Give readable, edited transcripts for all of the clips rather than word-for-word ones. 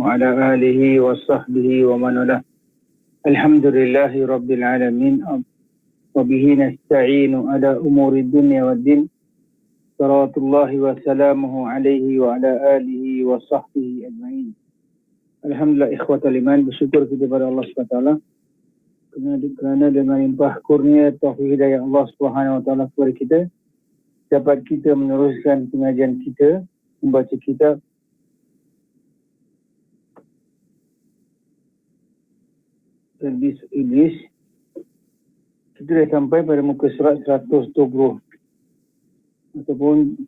وعلى آله وصحبه ومن والاه. Alhamdulillahi Rabbil Alamin. Wabihi nasta'inu ala umuri dunya wa din. Salatullahi wa salamuhu alaihi wa ala alihi wa sahbihi ajma'in. Alhamdulillah ikhwatal iman, bersyukur kepada Allah SWT kerana dengan limpah kurnia taufik hidayah Allah SWT kepada kita, dapat kita meneruskan pengajian kita membaca kitab Talbis Iblis. Kita dah sampai pada muka surat 120 ataupun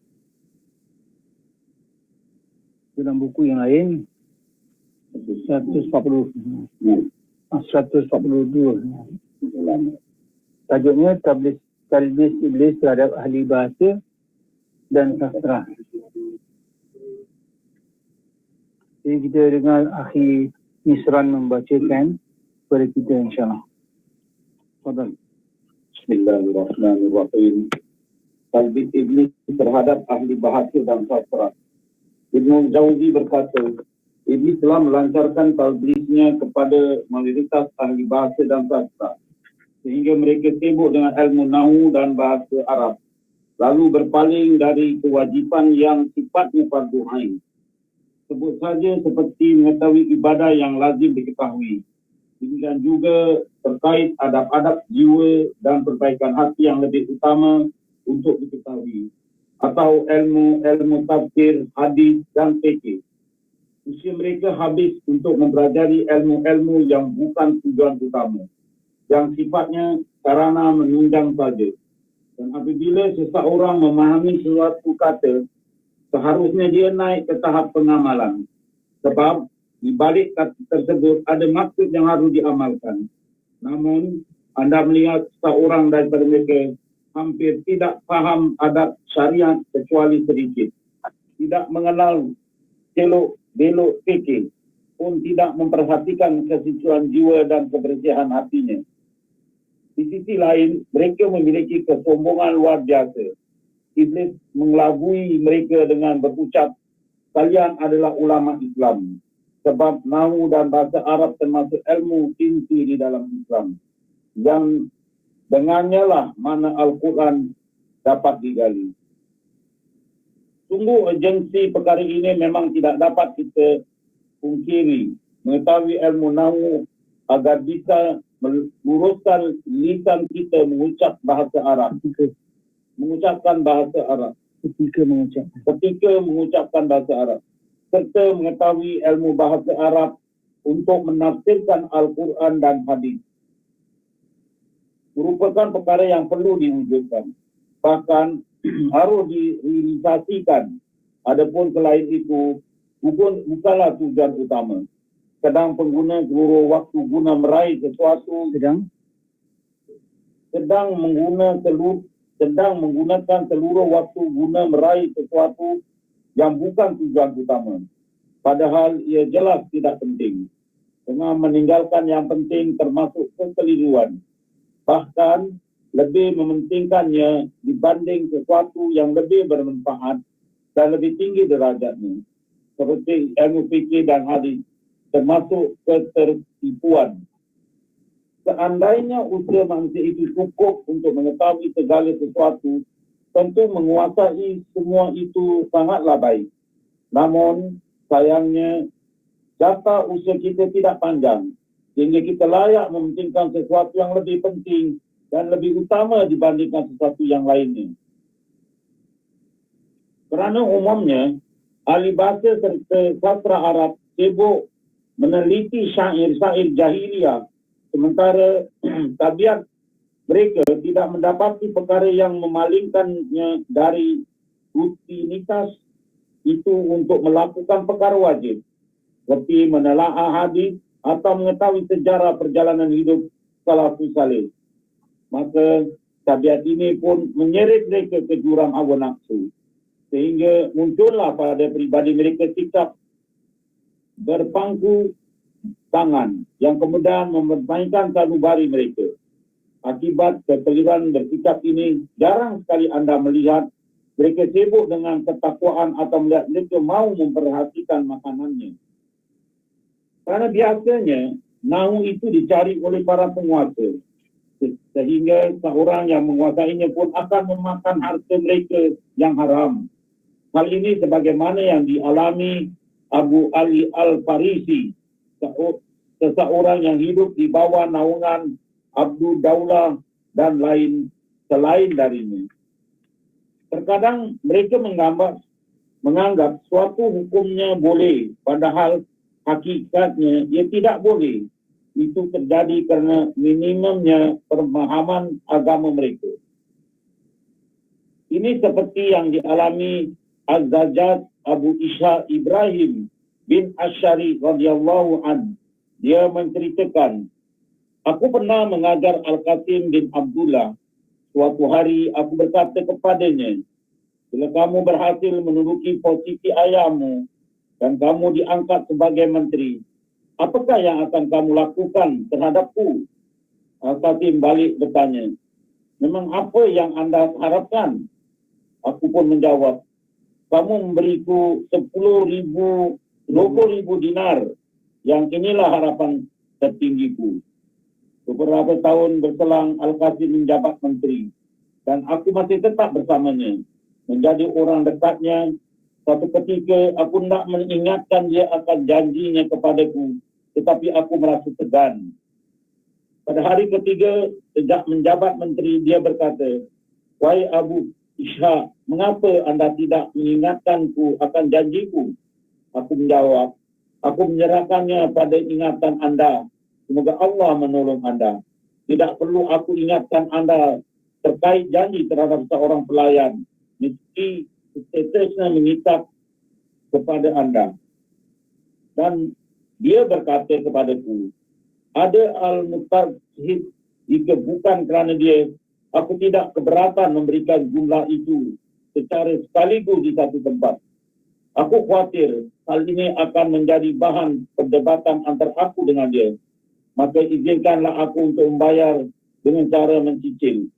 dalam buku yang lain 142. Tajuknya Talbis Iblis terhadap ahli bahasa dan sastra. Jadi kita dengar Akhi Misran membacakan kepada kita insyaAllah. Fadal. Bismillahirrahmanirrahim. Talbis Iblis terhadap ahli bahasa dan sastra. Ibnu Jauzi berkata, Iblis telah melancarkan talbisnya kepada mayoritas ahli bahasa dan sastra, sehingga mereka sibuk dengan ilmu nahu dan bahasa Arab, lalu berpaling dari kewajipan yang sifatnya fardu ain. Sebut saja seperti mengetahui ibadah yang lazim diketahui, dan juga terkait adab-adab jiwa dan perbaikan hati yang lebih utama untuk diketahui, atau ilmu tafsir, hadis dan fikih. Usia mereka habis untuk mempelajari ilmu-ilmu yang bukan tujuan utama, yang sifatnya sarana menunjang saja. Dan apabila seseorang memahami suatu kata, seharusnya dia naik ke tahap pengamalan, sebab di balik kata tersebut ada maksud yang harus diamalkan. Namun, anda melihat seorang daripada mereka hampir tidak faham adab syariat kecuali sedikit, tidak mengenal belok fikir, pun tidak memperhatikan kesucian jiwa dan kebersihan hatinya. Di sisi lain, mereka memiliki kesombongan luar biasa. Iblis mengelabui mereka dengan berucap, kalian adalah ulama Islam, sebab nahu dan bahasa Arab termasuk ilmu inti di dalam Islam, yang dengannya lah mana Al-Quran dapat digali. Sungguh urgensi perkara ini memang tidak dapat kita pungkiri. Mengetahui ilmu nahu agar bisa meluruskan lisan kita mengucapkan bahasa Arab, ketika mengucapkan bahasa Arab, serta mengetahui ilmu bahasa Arab untuk menafsirkan Al-Quran dan hadis, merupakan perkara yang perlu diwujudkan, bahkan harus direalisasikan. Adapun selain itu bukanlah tujuan utama. Sedang pengguna seluruh waktu guna meraih sesuatu, sedang menggunakan seluruh waktu guna meraih sesuatu yang bukan tujuan utama, padahal ia jelas tidak penting, dengan meninggalkan yang penting termasuk kekeliruan, bahkan lebih mementingkannya dibanding sesuatu yang lebih bermanfaat dan lebih tinggi derajatnya, seperti ilmu fikih dan hadis, termasuk ketertipuan. Seandainya usia manusia itu cukup untuk mengetahui segala sesuatu, tentu menguasai semua itu sangatlah baik. Namun sayangnya jasa usia kita tidak panjang, sehingga kita layak mementingkan sesuatu yang lebih penting dan lebih utama dibandingkan sesuatu yang lainnya. Kerana umumnya ahli bahasa serta sastra Arab sibuk meneliti syair-syair jahiliyah, sementara tabiat mereka tidak mendapati perkara yang memalingkannya dari rutinitas itu untuk melakukan perkara wajib, seperti menelaah hadis atau mengetahui sejarah perjalanan hidup salafus saleh. Maka tabiat ini pun menyeret mereka ke jurang hawa nafsu, sehingga muncullah pada pribadi mereka sikap berpangku tangan yang kemudian mempermainkan sanubari mereka. Akibat kekeliruan bersikap ini, jarang sekali anda melihat mereka sibuk dengan ketakwaan atau melihat mereka mau memperhatikan makanannya. Karena biasanya naung itu dicari oleh para penguasa. Sehingga seorang yang menguasainya pun akan memakan harta mereka yang haram. Hal ini sebagaimana yang dialami Abu Ali Al-Farisi, seseorang yang hidup di bawah naungan Abdul Daulah dan selain darinya. Terkadang mereka menganggap suatu hukumnya boleh, padahal hakikatnya ia tidak boleh. Itu terjadi karena minimumnya pemahaman agama mereka. Ini seperti yang dialami Az-Zajjaj Abu Isha Ibrahim bin Asy'ari radhiyallahu an. Dia menceritakan, aku pernah mengajar Al-Qasim bin Abdullah. Suatu hari aku berkata kepadanya, bila kamu berhasil menduduki posisi ayahmu dan kamu diangkat sebagai menteri, apakah yang akan kamu lakukan terhadapku? Al-Qasim balik bertanya, memang apa yang anda harapkan? Aku pun menjawab, kamu memberiku 10.000, 20.000 dinar. Yang inilah harapan tertinggiku. Beberapa tahun berselang, Al-Qasim menjabat menteri. Dan aku masih tetap bersamanya. Menjadi orang dekatnya. Suatu ketika, aku tidak mengingatkan dia akan janjinya kepadaku. Tetapi aku merasa segan. Pada hari ketiga, sejak menjabat menteri, dia berkata, wahai Abu Isha, mengapa anda tidak mengingatkanku akan janjiku? Aku menjawab, aku menyerahkannya pada ingatan anda. Semoga Allah menolong anda. Tidak perlu aku ingatkan anda terkait janji terhadap seorang pelayan. Meski statusnya mengikat kepada anda. Dan dia berkata kepadaku, ada al-mustahid, jika bukan kerana dia, aku tidak keberatan memberikan jumlah itu secara sekaligus di satu tempat. Aku khawatir hal ini akan menjadi bahan perdebatan antara aku dengan dia. Maka izinkanlah aku untuk membayar dengan cara mencicil.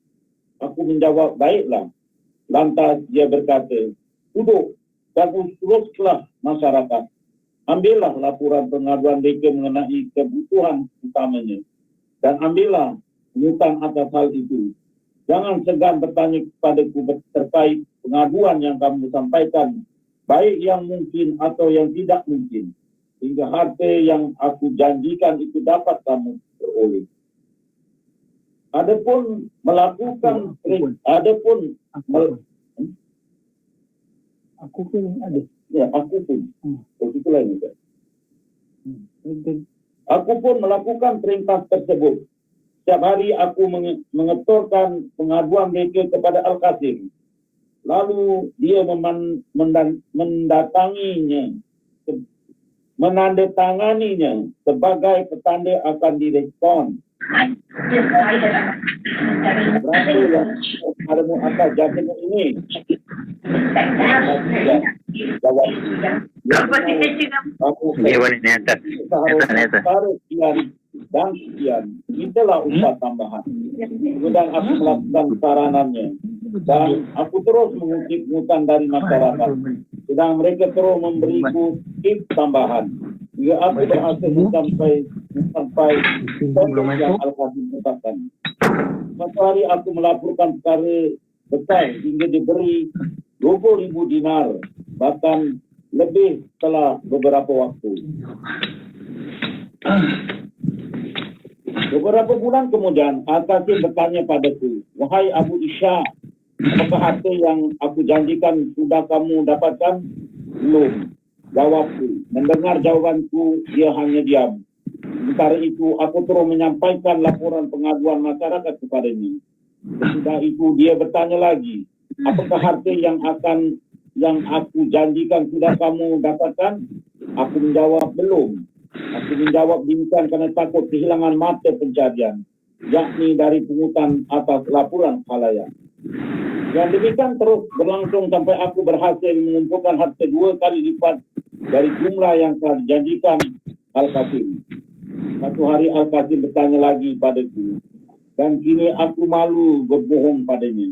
Aku menjawab, baiklah. Lantas dia berkata, duduk dan uruslah masyarakat. Ambillah laporan pengaduan mereka mengenai kebutuhan utamanya. Dan ambillah pungutan atas hal itu. Jangan segan bertanya kepadaku terkait pengaduan yang kamu sampaikan, baik yang mungkin atau yang tidak mungkin, hingga harta yang aku janjikan itu dapat kamu peroleh. Adapun melakukan, Aku pun ada. Ya, aku pun. Itu lain juga. Aku pun melakukan perintah tersebut. Setiap hari aku mengetorkan pengaduan mereka kepada Al-Qasim. Lalu dia menandatanganinya sebagai petanda akan direspon. Berapa yang padamu atas jadimu ini? Jawab. Aku dan sekian. Itulah upah tambahan. Kemudian aku melakukan saranannya. Dan aku terus mengutip pungutan dari masyarakat. Sedang mereka terus memberiku tip tambahan. Jika aku berhasil sampai yang Al-Qasim tetapkan. Suatu hari aku melaporkan perkara besar hingga diberi 20.000 dinar. Bahkan lebih setelah beberapa waktu. Beberapa bulan kemudian, Al-Qasim bertanya padaku, wahai Abu Isha, apakah harta yang aku janjikan sudah kamu dapatkan? Belum. Jawabku. Mendengar jawabanku, dia hanya diam. Sementara itu, aku terus menyampaikan laporan pengaduan masyarakat kepadanya. Sesudah itu, dia bertanya lagi, apakah harta yang aku janjikan sudah kamu dapatkan? Aku menjawab, belum. Aku menjawab demikian kerana takut kehilangan mata pencarian, yakni dari pungutan atas laporan khalayak. Dan demikian terus berlangsung sampai aku berhasil mengumpulkan harta 2 kali lipat dari jumlah yang telah dijanjikan Al-Qasim. Satu hari Al-Qasim bertanya lagi padaku, dan kini aku malu berbohong padanya.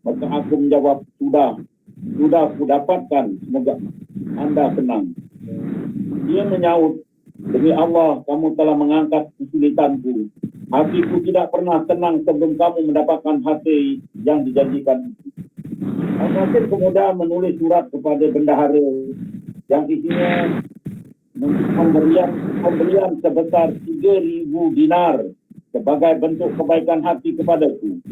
Maka aku menjawab, sudah aku dapatkan, semoga anda senang. Dia menyaut, Demi Allah, kamu telah mengangkat kesulitanku. Hatiku tidak pernah tenang sebelum kamu mendapatkan hati yang dijanjikan. Al-Qasim kemudian menulis surat kepada bendahara yang isinya pemberian sebesar 3,000 dinar sebagai bentuk kebaikan hati kepadaku.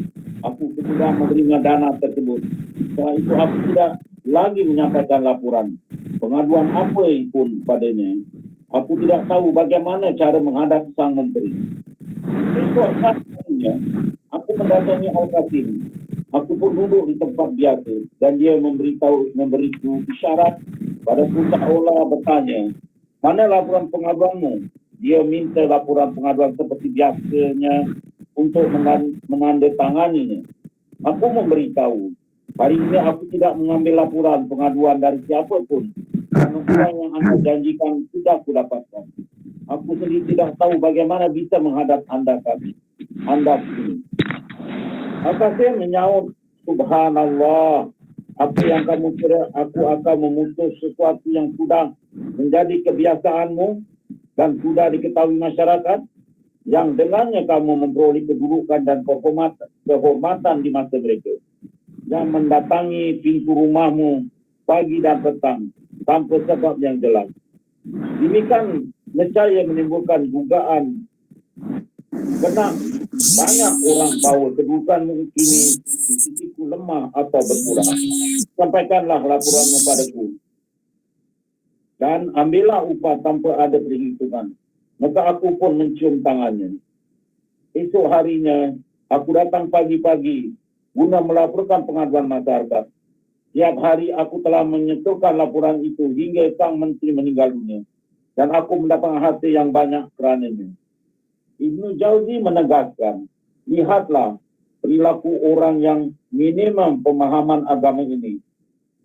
Aku kemudian menerima dana tersebut. Setelah itu aku tidak lagi menyampaikan laporan pengaduan apa pun padanya. Aku tidak tahu bagaimana cara menghadap sang menteri. Esok harinya, aku mendatangi Al-Qasim. Aku pun duduk di tempat biasa dan dia memberiku isyarat padaku seolah bertanya, mana laporan pengaduanmu? Dia minta laporan pengaduan seperti biasanya untuk menandatanganinya. Aku memberitahu, hari ini aku tidak mengambil laporan pengaduan dari siapa pun. Kerana uang yang anda janjikan sudah aku dapatkan. Aku sendiri tidak tahu bagaimana bisa menghadap anda sini. Al-Qasim menyaut, subhanallah, apa yang kamu kira aku akan memutus sesuatu yang sudah menjadi kebiasaanmu dan sudah diketahui masyarakat, yang dengannya kamu memperoleh kedudukan dan kehormatan di mata mereka, yang mendatangi pintu rumahmu pagi dan petang tanpa sebab yang jelas. Demikian nescaya menimbulkan dugaan kena banyak orang bahawa kedudukanmu kini di sisiku lemah atau berkurang. Sampaikanlah laporanmu padaku dan ambillah upah tanpa ada perhitungan. Maka aku pun mencium tangannya. Esok harinya aku datang pagi-pagi guna melaporkan pengaduan masyarakat. Tiap hari aku telah menyetorkan laporan itu hingga sang menteri meninggal dunia dan aku mendapat hati yang banyak kerananya. Ibnu Jauzi menegaskan, lihatlah perilaku orang yang minimum pemahaman agama ini.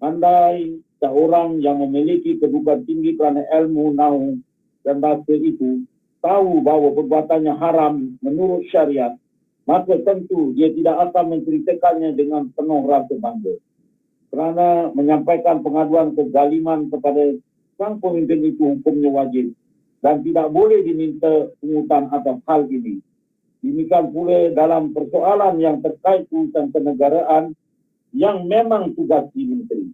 Andai seorang yang memiliki kedudukan tinggi kerana ilmu, nahu dan bahasa itu tahu bahawa perbuatannya haram menurut syariat, maka tentu dia tidak akan menceritakannya dengan penuh rasa bangga. Kerana menyampaikan pengaduan kezaliman kepada sang pemimpin itu hukumnya wajib dan tidak boleh diminta pungutan atas hal ini. Demikian pula dalam persoalan yang terkait urusan kenegaraan yang memang tugas di menteri.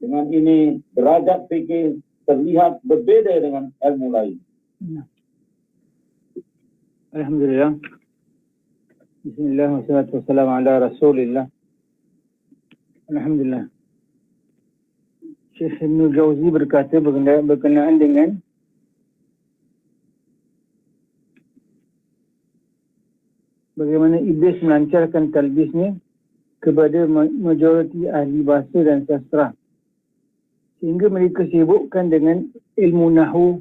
Dengan ini, derajat fikih terlihat berbeza dengan ilmu lain. Alhamdulillah. Bismillah wassalatu wassalamu ala Rasulillah. Alhamdulillah. Syekh Ibnu Jauzi berkata berkenaan dengan bagaimana iblis melancarkan talbisnya kepada majoriti ahli bahasa dan sastra sehingga mereka sibukkan dengan ilmu nahu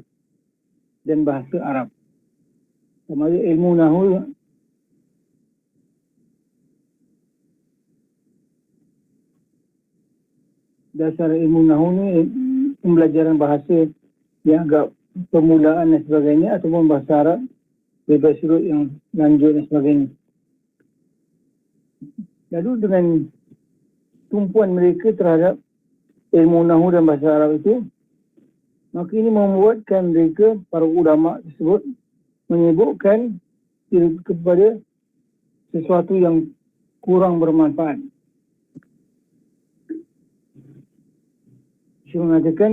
dan bahasa Arab. Sama ada ilmu nahu dasar ilmu nahu ni pembelajaran bahasa yang agak permulaan dan sebagainya, ataupun bahasa Arab bebas huruf yang lanjut dan sebagainya. Lalu dengan tumpuan mereka terhadap ilmu nahu dan bahasa Arab itu, maka ini membuatkan mereka, para ulama tersebut, menyebutkan kepada sesuatu yang kurang bermanfaat. Saya mengatakan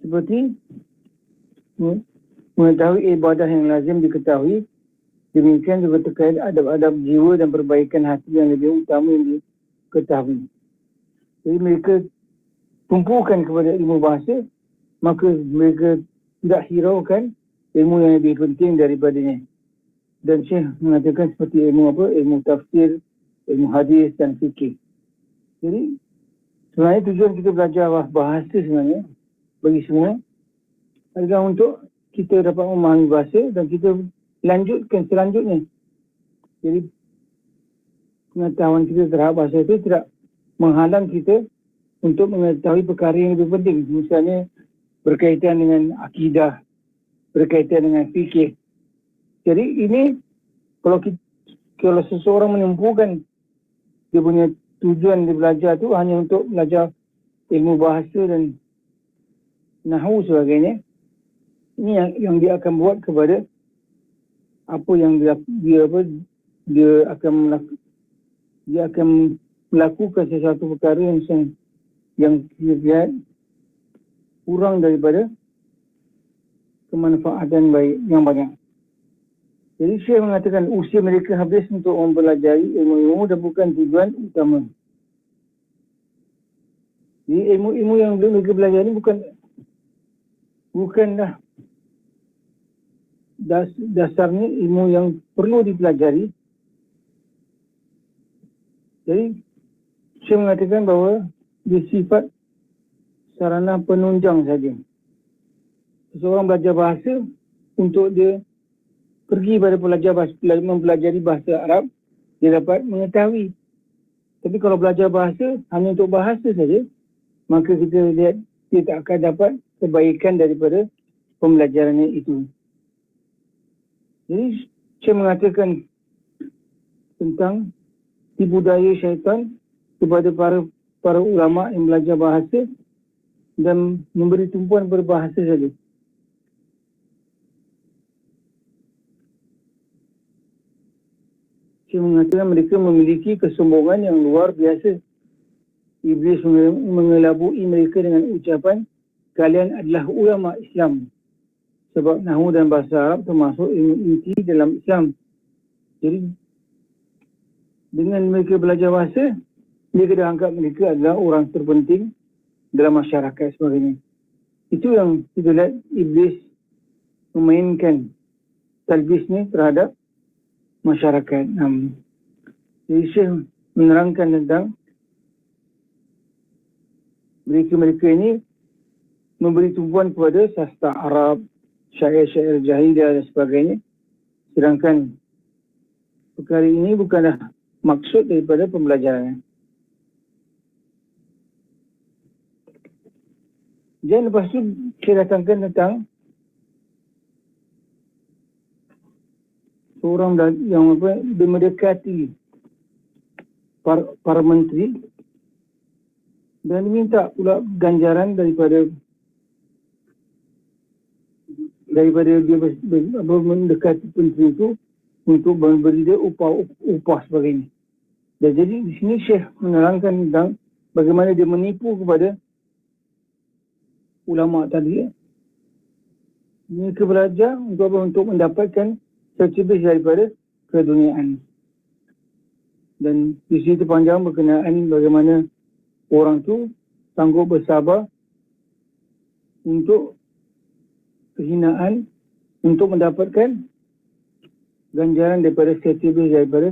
seperti mengetahui ibadah yang lazim diketahui, demikian juga terkait adab-adab jiwa dan perbaikan hati yang lebih utama yang diketahui. Jadi mereka tumpukan kepada ilmu bahasa, maka mereka tidak hiraukan ilmu yang lebih penting daripadanya. Dan Syekh mengatakan seperti ilmu apa? Ilmu tafsir, ilmu hadis dan fikih. Jadi sebenarnya tujuan kita belajar bahasa sebenarnya bagi semua adalah untuk kita dapat memahami bahasa dan kita lanjutkan selanjutnya. Jadi pengetahuan kita terhadap bahasa itu tidak menghalang kita untuk mengetahui perkara yang lebih penting. Misalnya berkaitan dengan akidah, berkaitan dengan fikih. Jadi ini kalau seseorang menumpukan dia punya tujuan dia belajar tu hanya untuk belajar ilmu bahasa dan nahwu sebagainya. Ini yang dia akan buat kepada apa yang dia akan melakukan sesuatu perkara yang dia lihat kurang daripada kemanfaatan yang banyak. Jadi Syekh mengatakan usia mereka habis untuk mempelajari ilmu-ilmu dan bukan tujuan utama. Jadi ilmu-ilmu yang mereka belajar ni bukanlah dasarnya ilmu yang perlu dipelajari. Jadi Syekh mengatakan bahawa dia sifat sarana penunjang saja. Seseorang belajar bahasa untuk dia pergi pada mempelajari bahasa Arab, dia dapat mengetahui. Tapi kalau belajar bahasa hanya untuk bahasa saja, maka kita lihat dia tak akan dapat kebaikan daripada pembelajarannya itu. Jadi saya mengatakan tentang tipu daya syaitan kepada para ulama yang belajar bahasa dan memberi tumpuan berbahasa saja. Saya mengatakan mereka memiliki kesombongan yang luar biasa. Iblis mengelabui mereka dengan ucapan, kalian adalah ulama Islam. Sebab nahwu dan bahasa Arab termasuk ilmu inti dalam Islam. Jadi dengan mereka belajar bahasa, mereka dah anggap mereka adalah orang terpenting dalam masyarakat sebagainya. Itu yang kita lihat Iblis memainkan talbisnya terhadap masyarakat. Jadi Syekh menerangkan tentang mereka ini memberi tumpuan kepada sastra Arab, syair-syair jahiliyah dan sebagainya. Sedangkan perkara ini bukanlah maksud daripada pembelajaran. Dan lepas tu saya datangkan tentang seorang yang mendekati para menteri dan minta pula ganjaran daripada dia mendekati menteri itu untuk memberi dia upah sebagainya. Dan jadi di sini Syekh menerangkan tentang bagaimana dia menipu kepada ulama tadi. Mereka belajar untuk mendapatkan sertifikat daripada keduniaan. Dan di situ panjang berkenaan bagaimana orang tu sanggup bersabar untuk kehinaan untuk mendapatkan ganjaran daripada sertifikat daripada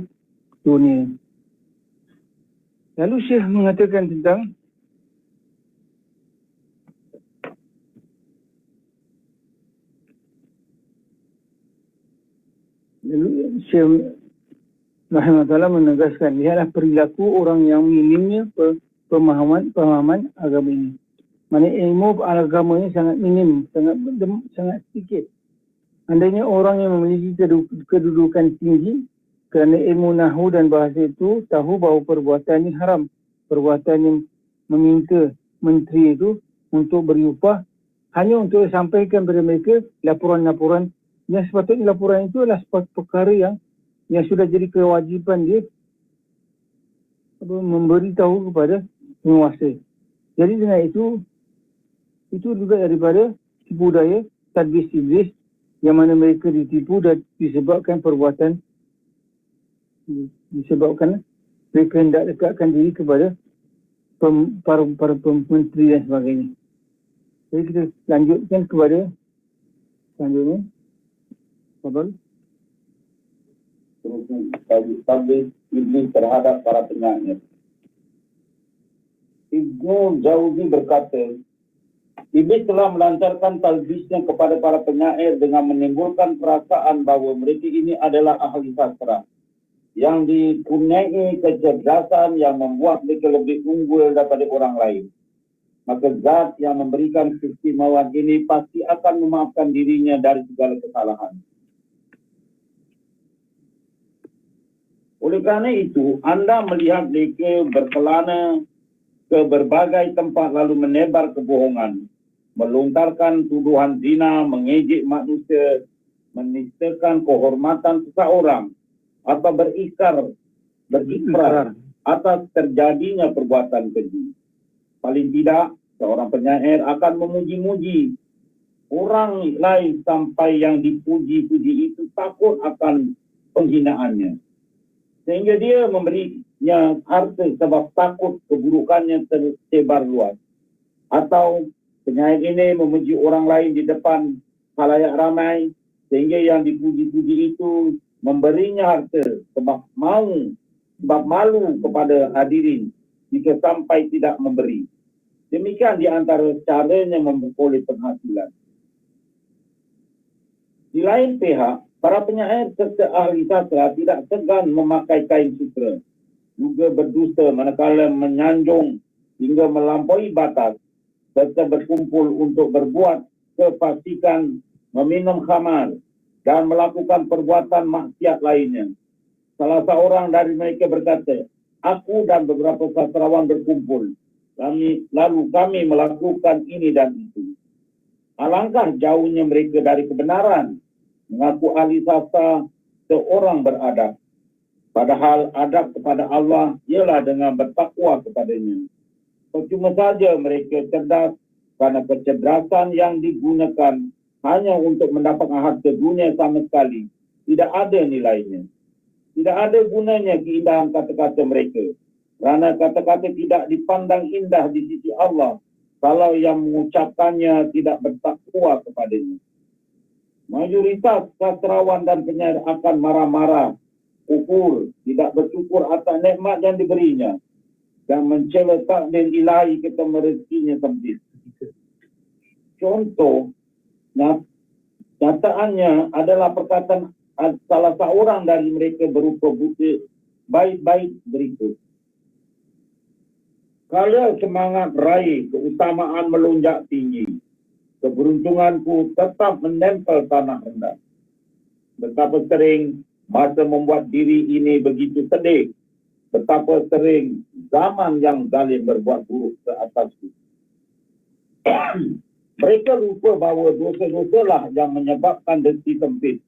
dunia. Lalu Syekh mengatakan tentang Syekh rahimahullah menegaskan, lihatlah perilaku orang yang minimnya pemahaman agama ini. Maksudnya ilmu agama ini sangat minim, sangat sedikit. Andainya orang yang memiliki kedudukan tinggi kerana ilmu nahwu dan bahasa itu tahu bahawa perbuatan ini haram, perbuatan yang meminta menteri itu untuk beri upah hanya untuk sampaikan kepada mereka laporan-laporan yang sepatutnya laporan itu adalah perkara yang sudah jadi kewajipan dia memberitahu kepada penguasa. Jadi dengan itu juga daripada tipu daya talbis iblis yang mana mereka ditipu dan disebabkan mereka hendak dekatkan diri kepada para menteri dan sebagainya. Jadi kita lanjutkan kepada selanjutnya. Fadal. Talbis iblis terhadap para penyair. Ibnu Jauzi berkata, Iblis telah melancarkan talbisnya kepada para penyair dengan menimbulkan perasaan bahawa mereka ini adalah ahli sastra yang dipunyai kecerdasan yang membuat mereka lebih unggul daripada orang lain. Maka zat yang memberikan keistimewaan ini pasti akan memaafkan dirinya dari segala kesalahan. Oleh kerana itu, anda melihat mereka berkelana ke berbagai tempat lalu menebar kebohongan, melontarkan tuduhan zina, mengejek manusia, menistakan kehormatan seseorang, atau berikrar atas terjadinya perbuatan keji. Paling tidak, seorang penyair akan memuji-muji orang lain sampai yang dipuji-puji itu takut akan penghinaannya. Sehingga dia memberinya harta sebab takut keburukannya tersebar luas. Atau penyair ini memuji orang lain di depan khalayak ramai sehingga yang dipuji-puji itu memberinya harta sebab malu kepada hadirin jika sampai tidak memberi. Demikian di antara caranya memperoleh penghasilan. Di lain pihak, para penyair serta ahli sastra tidak segan memakai kain sutra, juga berdusta manakala menyanjung hingga melampaui batas, serta berkumpul untuk berbuat kefasikan, meminum khamar, dan melakukan perbuatan maksiat lainnya. Salah seorang dari mereka berkata, aku dan beberapa sastrawan berkumpul, lalu kami melakukan ini dan itu. Alangkah jauhnya mereka dari kebenaran, mengaku ahli sastra seorang beradab. Padahal adab kepada Allah ialah dengan bertakwa kepadanya. Percuma saja mereka cerdas kerana kecerdasan yang digunakan hanya untuk mendapat harta dunia sama sekali tidak ada nilainya. Tidak ada gunanya keindahan kata-kata mereka, kerana kata-kata tidak dipandang indah di sisi Allah kalau yang mengucapkannya tidak bertakwa kepadanya. Mayoritas sastrawan dan penyair akan marah-marah, kufur, tidak bersyukur atas nikmat yang diberinya, dan mencela takdir ilahi kita merezekinya sempit. Contoh, nyataannya adalah perkataan salah seorang dari mereka berupa butir baik-baik berikut. Kalau semangat raih keutamaan melonjak tinggi, keberuntunganku tetap menempel tanah rendah. Betapa sering masa membuat diri ini begitu sedih. Betapa sering zaman yang zalim berbuat buruk ke atasku. Mereka lupa bahawa dosa-dosa lah yang menyebabkan desti sempit.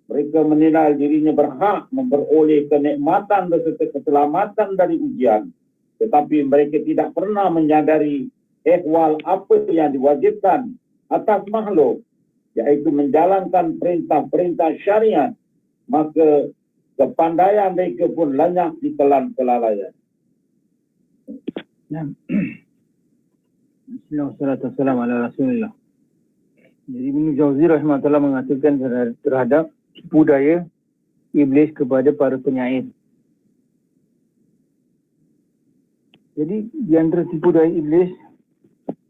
Mereka menilai dirinya berhak memperoleh kenikmatan beserta keselamatan dari ujian. Tetapi mereka tidak pernah menyadari ehwal apa yang diwajibkan atas makhluk, iaitu menjalankan perintah-perintah syariat. Maka kepandaian mereka pun lenyap di telan kelalaian. Bismillahirrahmanirrahim ala Rasulullah. Jadi Ibnu Jauzi rahimahullah mengatakan terhadap tipu daya iblis kepada para penyair. Jadi di antara tipu daya iblis,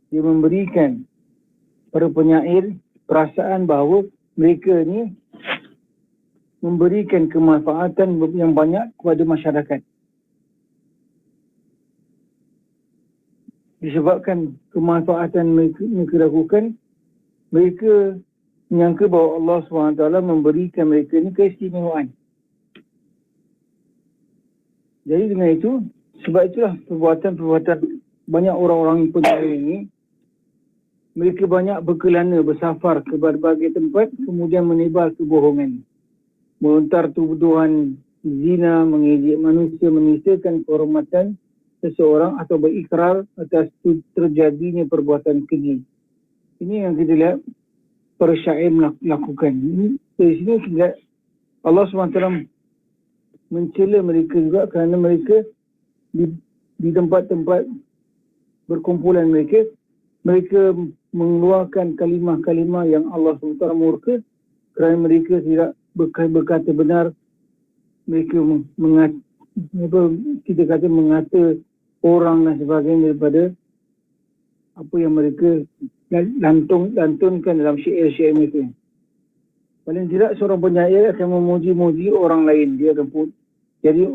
dia memberikan para penyair perasaan bahawa mereka ni memberikan kemanfaatan yang banyak kepada masyarakat. Disebabkan kemanfaatan mereka lakukan, mereka menyangka bahawa Allah SWT memberikan mereka ni keistimewaan. Jadi dengan itu, sebab itulah perbuatan-perbuatan banyak orang-orang penyair ini, mereka banyak berkelana, bersafar ke berbagai tempat, kemudian menebar kebohongan. Melontar tuduhan zina, mengejek manusia, menistakan kehormatan seseorang atau berikrar atas terjadinya perbuatan keji. Ini yang kita lihat para syair melakukan. Dari sini kita lihat Allah SWT mencela mereka juga kerana mereka di tempat-tempat berkumpulan mereka mengeluarkan kalimah-kalimah yang Allah SWT murka kerana mereka tidak berkata benar. Mereka mengata orang dan sebagainya daripada apa yang mereka lantunkan dalam syair-syair mereka. Paling tidak seorang penyair akan memuji-muji orang lain. Dia akan jadi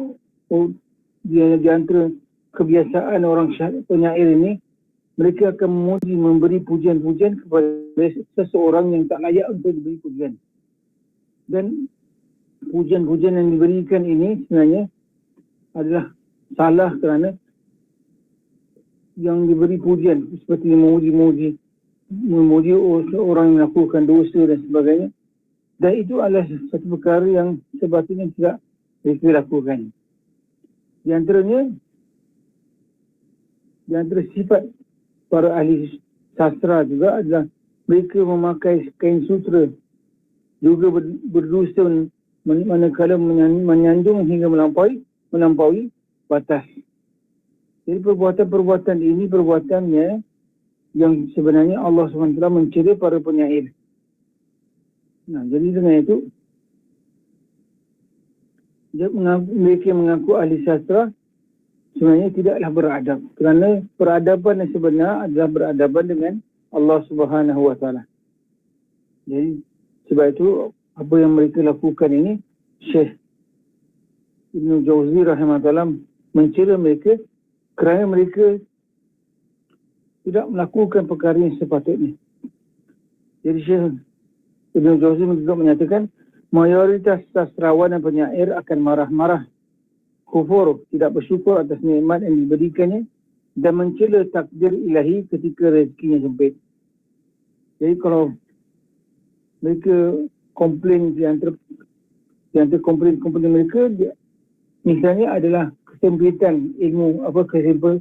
di antara kebiasaan orang penyair ini, mereka akan memuji, memberi pujian-pujian kepada seseorang yang tak layak untuk diberi pujian. Dan pujian-pujian yang diberikan ini sebenarnya adalah salah kerana yang diberi pujian seperti memuji orang yang melakukan dosa dan sebagainya, dan itu adalah satu perkara yang sepatutnya tidak mereka lakukan. Di antara sifat para ahli sastra juga adalah mereka memakai kain sutra, juga berdusta manakala menyanjung hingga melampaui batas. Jadi perbuatan ini perbuatannya yang sebenarnya Allah SWT mencela para penyair. Nah, jadi dengan itu mereka mengaku ahli sastra sebenarnya tidaklah beradab, kerana peradaban yang sebenar adalah beradaban dengan Allah Subhanahu Wa Taala. Jadi sebab itu apa yang mereka lakukan ini, Syekh Ibn Jauzi rahimahullah mencela mereka kerana mereka tidak melakukan perkara yang sepatutnya. Jadi Syekh Ibn Jauzi juga menyatakan mayoritas sastrawan dan penyair akan marah-marah, kufur, tidak bersyukur atas nikmat yang diberikannya dan mencela takdir ilahi ketika rezekinya sempit. Jadi kalau mereka komplain di antara komplain mereka misalnya adalah kesempitan ilmu,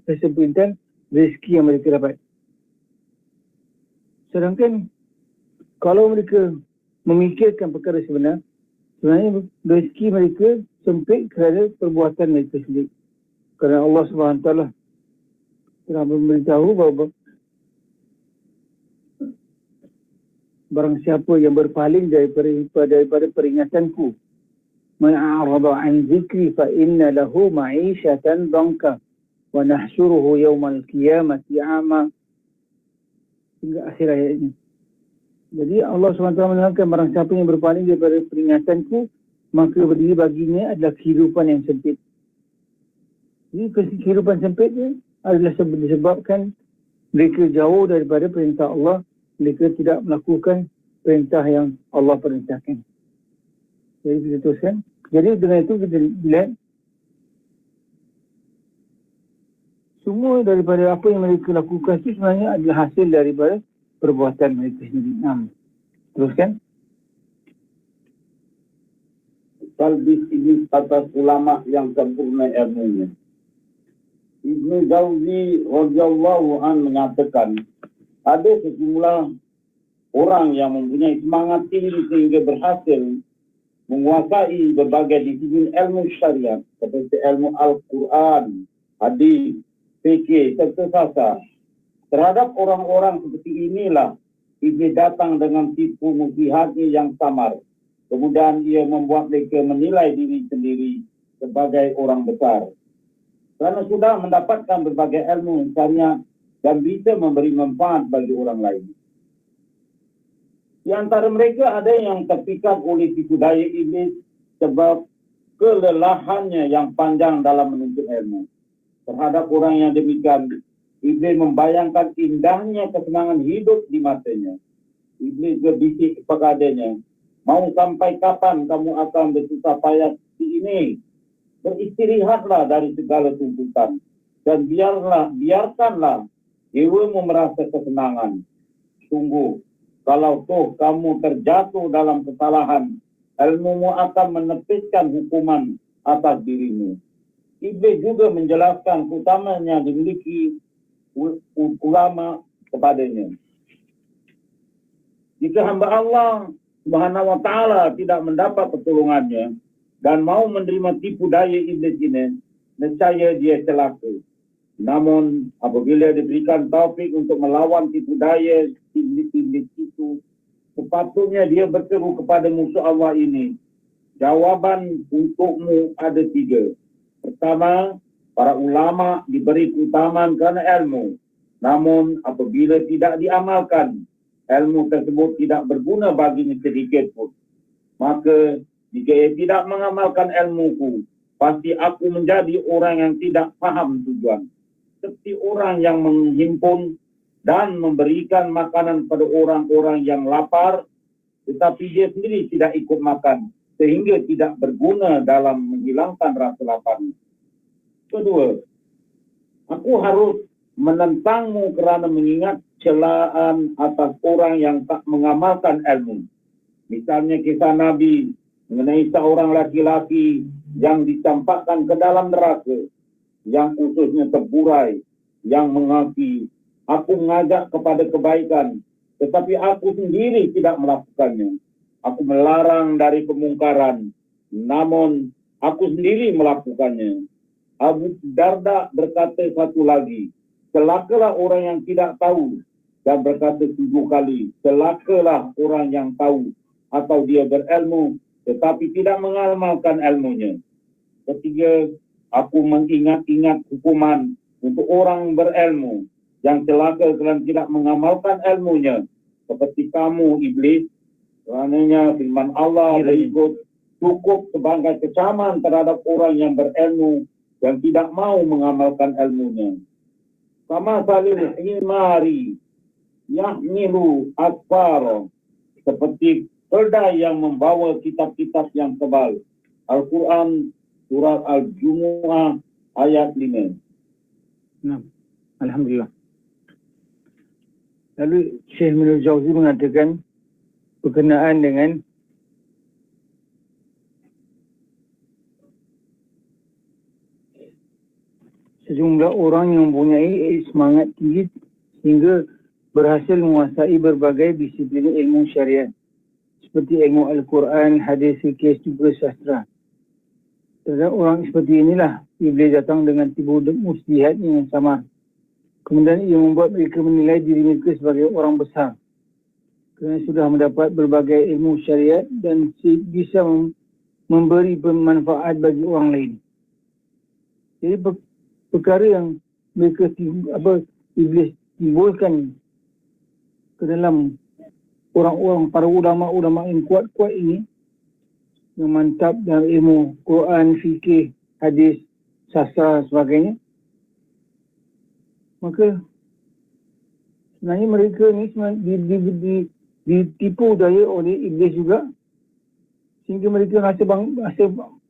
kesempitan rezeki yang mereka dapat. Sedangkan kalau mereka memikirkan perkara sebenarnya rezeki mereka sempit kerana perbuatan mereka sendiri. Kerana Allah SWT telah memberitahu bahawa barang siapa yang berpaling daripada peringatanku, man a'rada an zikri fa inna lahu ma'isyatan dhanka wa nahsyuruhu yawmal qiyamati a'ma, hingga akhir ayat ini. Jadi Allah SWT menerangkan barang siapa yang berpaling daripada peringatanku, maka berdiri baginya adalah kehidupan yang sempit. Jadi kehidupan sempit ini adalah disebabkan mereka jauh daripada perintah Allah, mereka tidak melakukan perintah yang Allah perintahkan. Jadi kita teruskan. Jadi dengan itu kita lihat semua daripada apa yang mereka lakukan itu sebenarnya adalah hasil daripada perbuatan mereka sendiri. Teruskan. Talbis ini atas ulama yang sempurna ilmunya. Ibnu Jauzi radhiyallahu an menyatakan ada sejumlah orang yang mempunyai semangat tinggi sehingga berhasil menguasai berbagai disiplin ilmu syariat seperti ilmu Al-Quran, hadis, fikih serta sasar. Terhadap orang-orang seperti inilah Iblis datang dengan tipu muslihatnya yang samar. Kemudian ia membuat mereka menilai diri sendiri sebagai orang besar. Kerana sudah mendapatkan berbagai ilmu syariat dan bisa memberi manfaat bagi orang lain. Di antara mereka ada yang terpikat oleh tipu daya iblis sebab kelelahannya yang panjang dalam menuntut ilmu. Terhadap orang yang demikian, Iblis membayangkan indahnya kesenangan hidup di matanya. Iblis berbisik kepadanya, mau sampai kapan kamu akan bersusah payah seperti ini? Beristirahatlah dari segala tuntutan dan biarkanlah jiwamu merasa kesenangan. Sungguh, kalau toh kamu terjatuh dalam kesalahan, ilmumu akan menepiskan hukuman atas dirimu. Iblis juga menjelaskan keutamanya dimiliki ulama kepadanya. Jika hamba Allah Subhanahu wa ta'ala tidak mendapat pertolongannya dan mau menerima tipu daya iblis ini, nescaya dia celaka. Namun apabila diberikan taufik untuk melawan tipu daya iblis itu, sepatutnya dia berseru kepada musuh Allah ini. Jawaban untukmu ada 3. Pertama, para ulama diberi keutamaan kerana ilmu. Namun apabila tidak diamalkan, ilmu tersebut tidak berguna baginya sedikit pun. Maka jika ia tidak mengamalkan ilmuku, pasti aku menjadi orang yang tidak faham tujuan. Seperti orang yang menghimpun dan memberikan makanan pada orang-orang yang lapar, tetapi dia sendiri tidak ikut makan. sehingga tidak berguna dalam menghilangkan rasa lapar. Kedua, aku harus menentangmu kerana mengingat celaan atas orang yang tak mengamalkan ilmu. Misalnya kisah Nabi mengenai seorang laki-laki yang dicampakkan ke dalam neraka, yang ususnya terburai, yang mengaku, aku mengajak kepada kebaikan, tetapi aku sendiri tidak melakukannya. Aku melarang dari kemungkaran, namun aku sendiri melakukannya. Abu Darda berkata satu lagi, celakalah orang yang tidak tahu, dan berkata 7 kali, celakalah orang yang tahu atau dia berilmu tetapi tidak mengamalkan ilmunya. Ketiga, aku mengingat-ingat hukuman untuk orang berilmu yang celaka kerana tidak mengamalkan ilmunya, seperti kamu iblis. Kerananya firman Allah berikut cukup sebagai kecaman terhadap orang yang berilmu yang tidak mau mengamalkan ilmunya. Sama salil himari yahmilu asfar, seperti keldai yang membawa kitab-kitab yang tebal. Al-Quran surat Al-Jumu'ah ayat 5. Nah, Alhamdulillah. Lalu Syekh Ibnul Jauzi mengatakan berkenaan dengan sejumlah orang yang mempunyai semangat tinggi sehingga berhasil menguasai berbagai disiplin ilmu syariat seperti ilmu Al-Quran, hadis, fikih, juga sastra. Terhadap orang seperti inilah Iblis datang dengan tipu muslihat yang samar. Kemudian ia membuat mereka menilai diri mereka sebagai orang besar kerana sudah mendapat berbagai ilmu syariat dan bisa memberi manfaat bagi orang lain. Jadi perkara yang mereka Iblis timbulkan ke dalam orang-orang, para ulama-ulama yang kuat-kuat ini, yang mantap dalam ilmu Quran, fikih, hadis, sastra sebagainya, maka sebenarnya mereka ni ditipu daya oleh Iblis juga, sehingga mereka rasa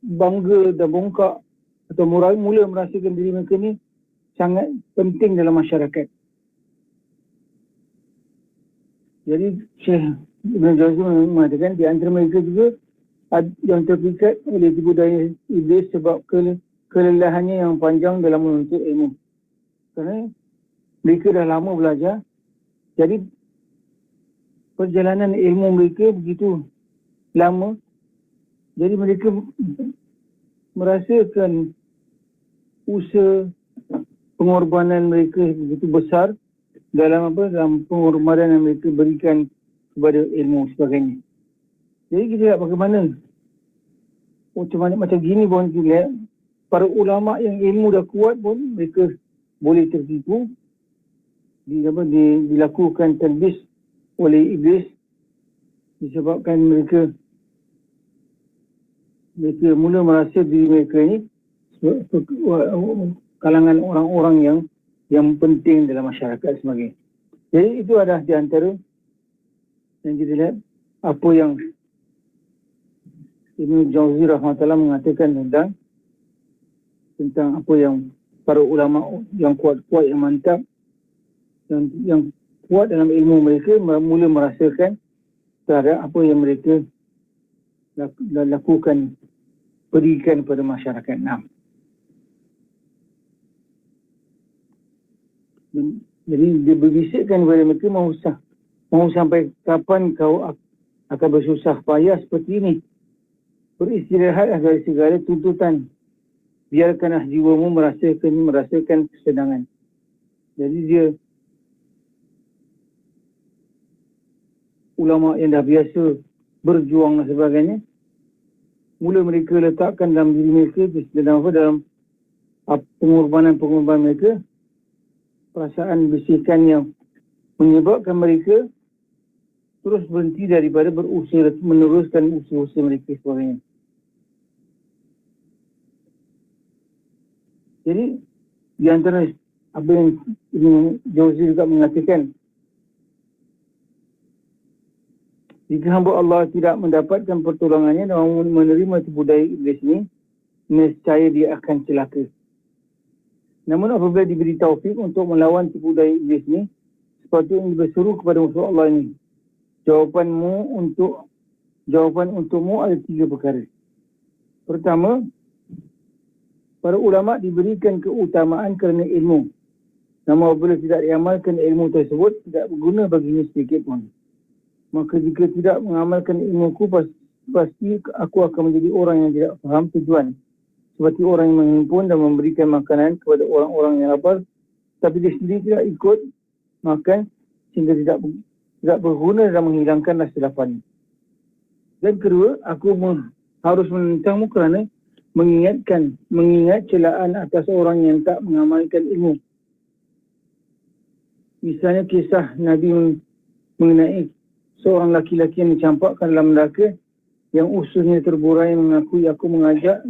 bangga dan bongkak atau mula merasakan diri mereka ni sangat penting dalam masyarakat. Jadi Syekh Ibn Jauzi mengatakan di antara mereka juga yang terpikat oleh tipu daya Iblis sebab kelelahannya yang panjang dalam menuntut ilmu. Kerana mereka dah lama belajar, jadi perjalanan ilmu mereka begitu lama, jadi mereka merasakan usaha pengorbanan mereka begitu besar dalam pengorbanan yang mereka berikan kepada ilmu sebagainya. Jadi kita lihat bagaimana macam gini pun kita lihat para ulama yang ilmu dah kuat pun mereka boleh tertipu, dilakukan talbis oleh Iblis disebabkan mereka mula merasa diri mereka ini kalangan orang-orang yang penting dalam masyarakat sebagainya. Jadi itu adalah di antara yang kita lihat apa yang Ibn Jauzi rahmatullah mengatakan tentang apa yang para ulama yang kuat-kuat, yang mantap, yang kuat dalam ilmu mereka mula merasakan terhadap apa yang mereka lakukan, berikan kepada masyarakat. Jadi dia berbisikkan kepada mereka, mau sampai kapan kau akan bersusah payah seperti ini? Beristirahatlah dari segala tuntutan. Biarkanlah jiwamu merasakan kesenangan. Jadi dia ulama yang dah biasa berjuang dan sebagainya, mula mereka letakkan dalam diri mereka, dalam pengorbanan mereka, perasaan bisikan yang menyebabkan mereka terus berhenti daripada berusaha meneruskan usaha mereka sebagainya. Jadi di antara apa yang Ibn Jauzi juga mengatakan, Jika hamba Allah tidak mendapatkan pertolongannya dan menerima tipu daya iblis ini, nescaya dia akan celaka. Namun apabila diberi taufik untuk melawan tipu daya iblis ini, sepatutnya berseru kepada musuh Allah ini. Jawapan untukmu ada 3 perkara. Pertama, para ulama diberikan keutamaan kerana ilmu. Namun apabila tidak diamalkan ilmu tersebut, tidak berguna baginya sedikit pun. Maka jika tidak mengamalkan ilmuku, pasti aku akan menjadi orang yang tidak faham tujuan. Seperti orang yang menghimpun dan memberikan makanan kepada orang-orang yang lapar, tapi dia sendiri tidak ikut makan sehingga tidak berguna dan menghilangkan rasa lapar. Dan kedua, aku harus menentangmu kerana mengingat celaan atas orang yang tak mengamalkan ilmu. Misalnya kisah Nabi mengenai seorang laki-laki yang dicampakkan dalam neraka, yang ususnya terburai mengakui aku mengajak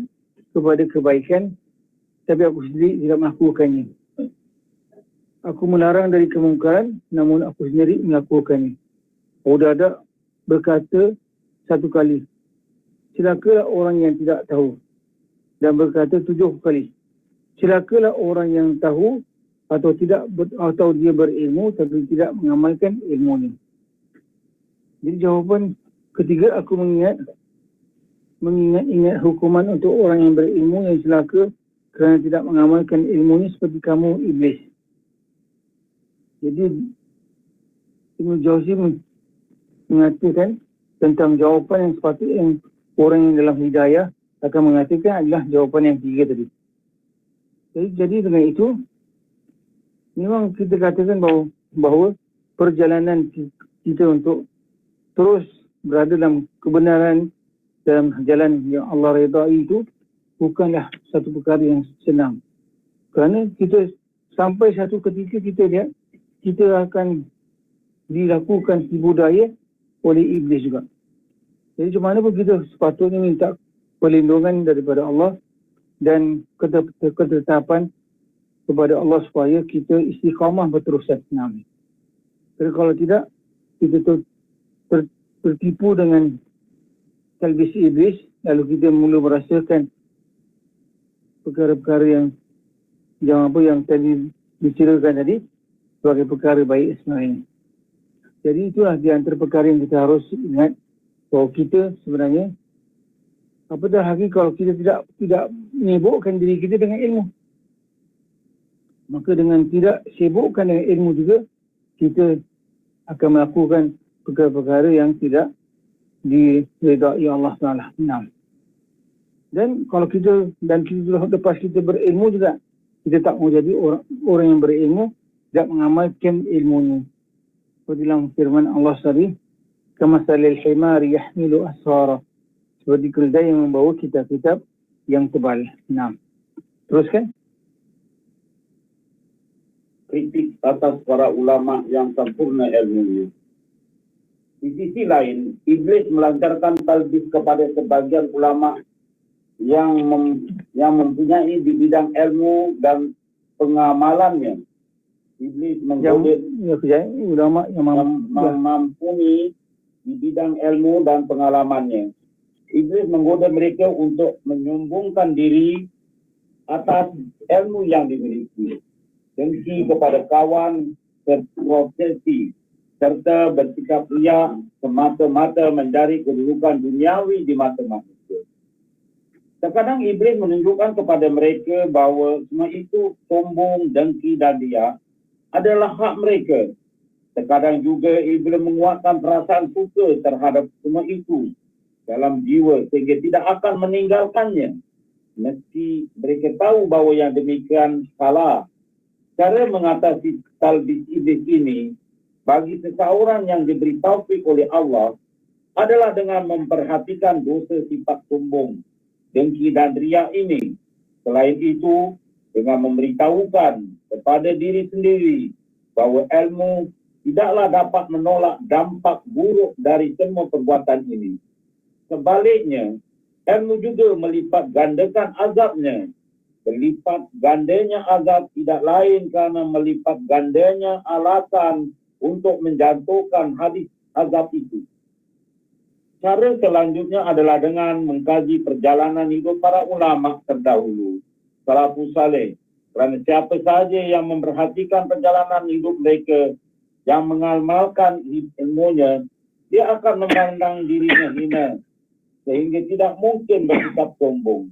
kepada kebaikan, tapi aku sendiri tidak melakukannya. Aku melarang dari kemungkaran, namun aku sendiri melakukannya. Abu Darda berkata 1 kali, celakalah orang yang tidak tahu. Dan berkata 7 kali, celakalah orang yang tahu atau dia berilmu tapi tidak mengamalkan ilmunya. Jadi jawapan ketiga, aku mengingat hukuman untuk orang yang berilmu yang celaka kerana tidak mengamalkan ilmunya seperti kamu iblis. Jadi Ibnu Jauzi mengatakan tentang jawapan yang sepatutnya yang orang yang dalam hidayah akan mengatakan adalah jawapan yang 3 tadi. Jadi dengan itu, memang kita katakan bahawa perjalanan kita untuk terus berada dalam kebenaran, dalam jalan yang Allah redai itu bukanlah satu perkara yang senang. Kerana kita sampai satu ketika kita lihat kita akan dilakukan tipu daya oleh iblis juga. Jadi macam mana pun kita sepatutnya minta perlindungan daripada Allah dan ketetapan kepada Allah supaya kita istiqamah berterusan. Jadi kalau tidak, kita tertipu dengan talbis iblis, lalu kita mula merasakan perkara-perkara yang tadi dicerakan tadi sebagai perkara baik sebenarnya. Jadi itulah di antara perkara yang kita harus ingat, bahawa kita sebenarnya apatah lagi kalau kita tidak menyibukkan diri kita dengan ilmu. Maka dengan tidak sibukkan dengan ilmu juga, kita akan melakukan perkara-perkara yang tidak diredai Allah Taala. Dan kalau kita lepas kita berilmu juga, kita tak mau jadi orang yang berilmu tidak mengamalkan ilmunya. Seperti dalam firman Allah tadi, kamasalil himari yahmilu asfara, seperti keledai yang membawa kitab-kitab yang tebal. Teruskan. Kritik atas para ulama yang sempurna ilmunya. Di sisi lain, iblis melancarkan talbis kepada sebagian ulama yang mempunyai di bidang ilmu dan pengamalannya. Iblis menggoda ulama yang mampuni di bidang ilmu dan pengalamannya. Iblis menggoda mereka untuk menyombongkan diri atas ilmu yang dimiliki, dengki kepada kawan, berprofesi, serta bersikap riak semata-mata mencari kedudukan duniawi di mata manusia. Terkadang iblis menunjukkan kepada mereka bahawa semua itu sombong, dengki dan riak adalah hak mereka. Terkadang juga iblis menguatkan perasaan suka terhadap semua itu dalam jiwa sehingga tidak akan meninggalkannya, meski mereka tahu bahawa yang demikian salah. Cara mengatasi talbis iblis ini bagi seseorang yang diberi taufik oleh Allah adalah dengan memperhatikan dosa sifat sombong, dengki dan riak ini. Selain itu, dengan memberitahukan kepada diri sendiri bahawa ilmu tidaklah dapat menolak dampak buruk dari semua perbuatan ini. Sebaliknya, ilmu juga melipat gandakan azabnya. Berlipat gandanya azab tidak lain kerana melipat gandanya alasan untuk menjatuhkan hadis azab itu. Cara selanjutnya adalah dengan mengkaji perjalanan hidup para ulama terdahulu, salafus saleh. Kerana siapa sahaja yang memperhatikan perjalanan hidup mereka, yang mengamalkan ilmunya, dia akan memandang dirinya hina, sehingga tidak mungkin bersikap sombong.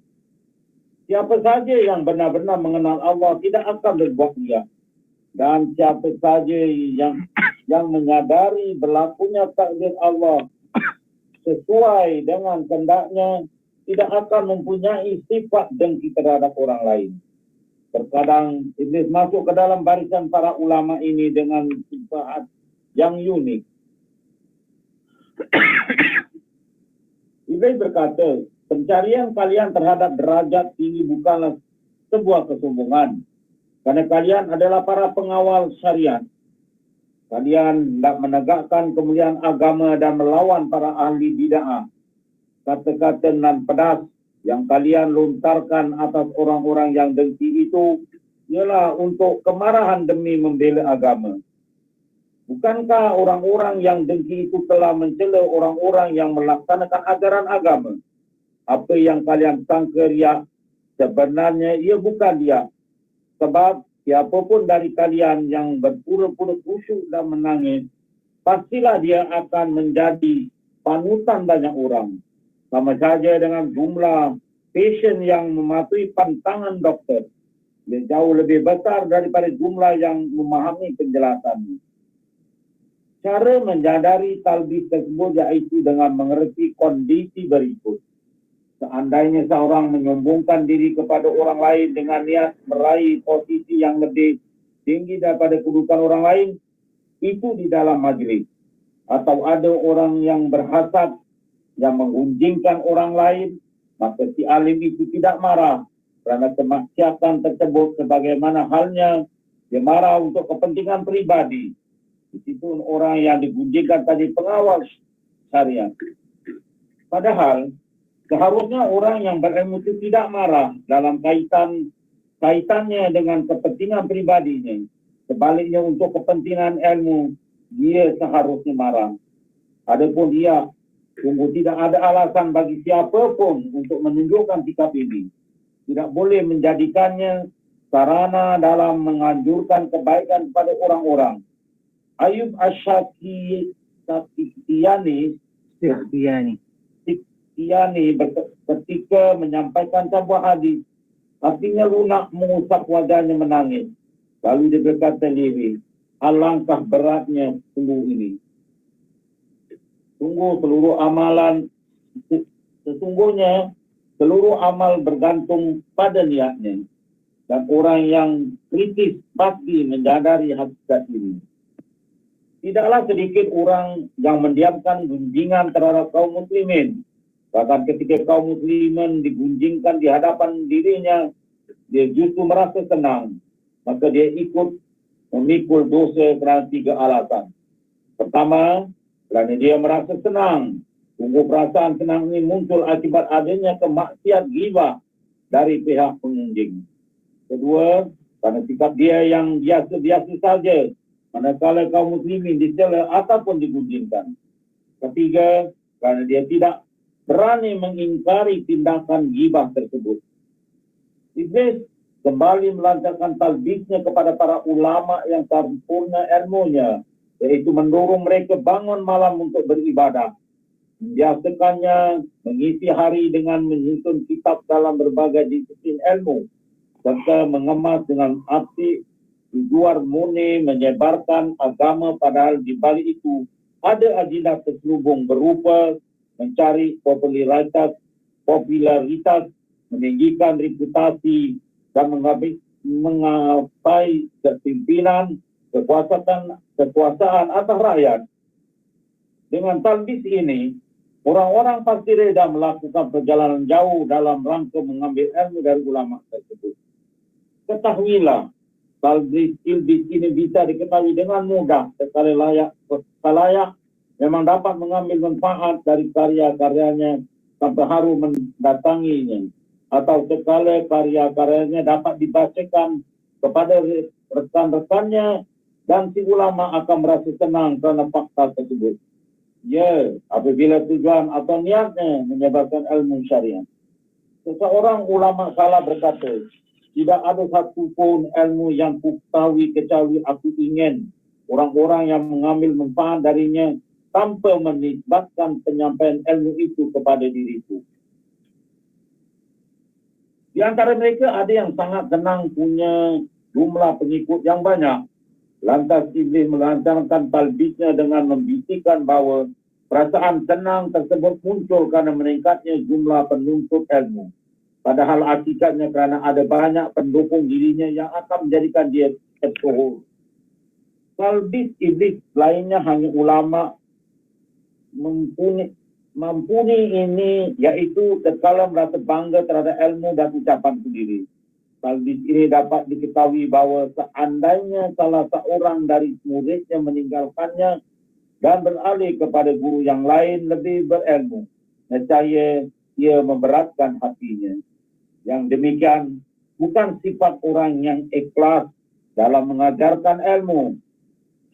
Siapa sahaja yang benar-benar mengenal Allah tidak akan berbuat riya. Dan siapa sahaja yang menyadari berlakunya takdir Allah sesuai dengan kehendaknya, tidak akan mempunyai sifat dengki terhadap orang lain. Terkadang Iblis masuk ke dalam barisan para ulama ini dengan sifat yang unik. Iblis berkata, pencarian kalian terhadap derajat tinggi bukanlah sebuah kesombongan, kerana kalian adalah para pengawal syariat. Kalian hendak menegakkan kemuliaan agama dan melawan para ahli bid'ah. Kata-kata nan pedas yang kalian lontarkan atas orang-orang yang dengki itu ialah untuk kemarahan demi membela agama. Bukankah orang-orang yang dengki itu telah mencela orang-orang yang melaksanakan ajaran agama? Apa yang kalian sangka riak, sebenarnya ia bukan riak. Sebab siapapun dari kalian yang berpura-pura khusyuk dan menangis, pastilah dia akan menjadi panutan banyak orang. Sama saja dengan jumlah pasien yang mematuhi pantangan doktor. Dia jauh lebih besar daripada jumlah yang memahami penjelasannya. Cara menyadari talbis tersebut iaitu dengan mengerti kondisi berikut. Seandainya seorang menyombongkan diri kepada orang lain dengan niat meraih posisi yang lebih tinggi daripada kedudukan orang lain, itu di dalam majlis. Atau ada orang yang berhasad, yang menggunjingkan orang lain, maka si alim itu tidak marah kerana kemaksiatan tersebut, sebagaimana halnya dia marah untuk kepentingan pribadi. Itu orang yang digunjingkan tadi pengawal syariat. Padahal seharusnya orang yang berilmu itu tidak marah dalam kaitannya dengan kepentingan pribadinya. Sebaliknya untuk kepentingan ilmu, dia seharusnya marah. Adapun dia, sungguh tidak ada alasan bagi siapa pun untuk menunjukkan sikap ini. Tidak boleh menjadikannya sarana dalam menganjurkan kebaikan kepada orang-orang. Ayub Ash-Shakiyani ketika menyampaikan sebuah hadis, artinya lunak mengusap wajahnya menangis. Lalu dia berkata lagi, alangkah beratnya sungguh ini. Sesungguhnya seluruh amal bergantung pada niatnya. Dan orang yang kritis pasti menyadari hakikat ini. Tidaklah sedikit orang yang mendiamkan gunjingan terhadap kaum muslimin. Bahkan ketika kaum muslimin digunjingkan di hadapan dirinya, dia justru merasa senang. Maka dia ikut memikul dosa kerana 3 alasan. Pertama, kerana dia merasa senang. Sungguh perasaan senang ini muncul akibat adanya kemaksiat ghibah dari pihak pengunjing. Kedua, kerana sikap dia yang biasa-biasa saja, manakala kaum muslimin dicela ataupun digunjingkan. Ketiga, kerana dia tidak berani mengingkari tindakan ghibah tersebut. Iblis kembali melancarkan talbisnya kepada para ulama yang sempurna ilmunya, iaitu mendorong mereka bangun malam untuk beribadah. Membiasakannya mengisi hari dengan menyusun kitab dalam berbagai disiplin ilmu, serta mengemas dengan api tujuan murni menyebarkan agama, padahal di balik itu ada agenda terselubung berupa mencari popularitas, meninggikan reputasi dan menggapai kepimpinan, kekuasaan atas rakyat. Dengan talbis ini, orang-orang pasti reda melakukan perjalanan jauh dalam rangka mengambil ilmu dari ulama tersebut. Ketahuilah, talbis ini bisa diketahui dengan mudah. Sekali layak memang dapat mengambil manfaat dari karya-karyanya sampai harus mendatanginya. Atau sekali karya-karyanya dapat dibacakan kepada rekan-rekannya dan si ulama akan merasa senang kerana fakta tersebut. Ya, apabila tujuan atau niatnya menyebarkan ilmu syariat. Seseorang ulama salah berkata, tidak ada satu pun ilmu yang ku ketahui kecuali aku ingin orang-orang yang mengambil manfaat darinya tanpa menisbatkan penyampaian ilmu itu kepada diriku. Di antara mereka ada yang sangat senang punya jumlah pengikut yang banyak. Lantas Iblis melancarkan talbisnya dengan membisikkan bahawa perasaan senang tersebut muncul kerana meningkatnya jumlah penuntut ilmu. Padahal hakikatnya kerana ada banyak pendukung dirinya yang akan menjadikan dia tersohor. Talbis Iblis lainnya hanya ulama mampuni ini, iaitu tatkala merasa bangga terhadap ilmu dan ucapan sendiri. Talbis ini dapat diketahui bahawa seandainya salah seorang dari muridnya meninggalkannya dan beralih kepada guru yang lain lebih berilmu, nescaya ia memberatkan hatinya. Yang demikian bukan sifat orang yang ikhlas dalam mengajarkan ilmu.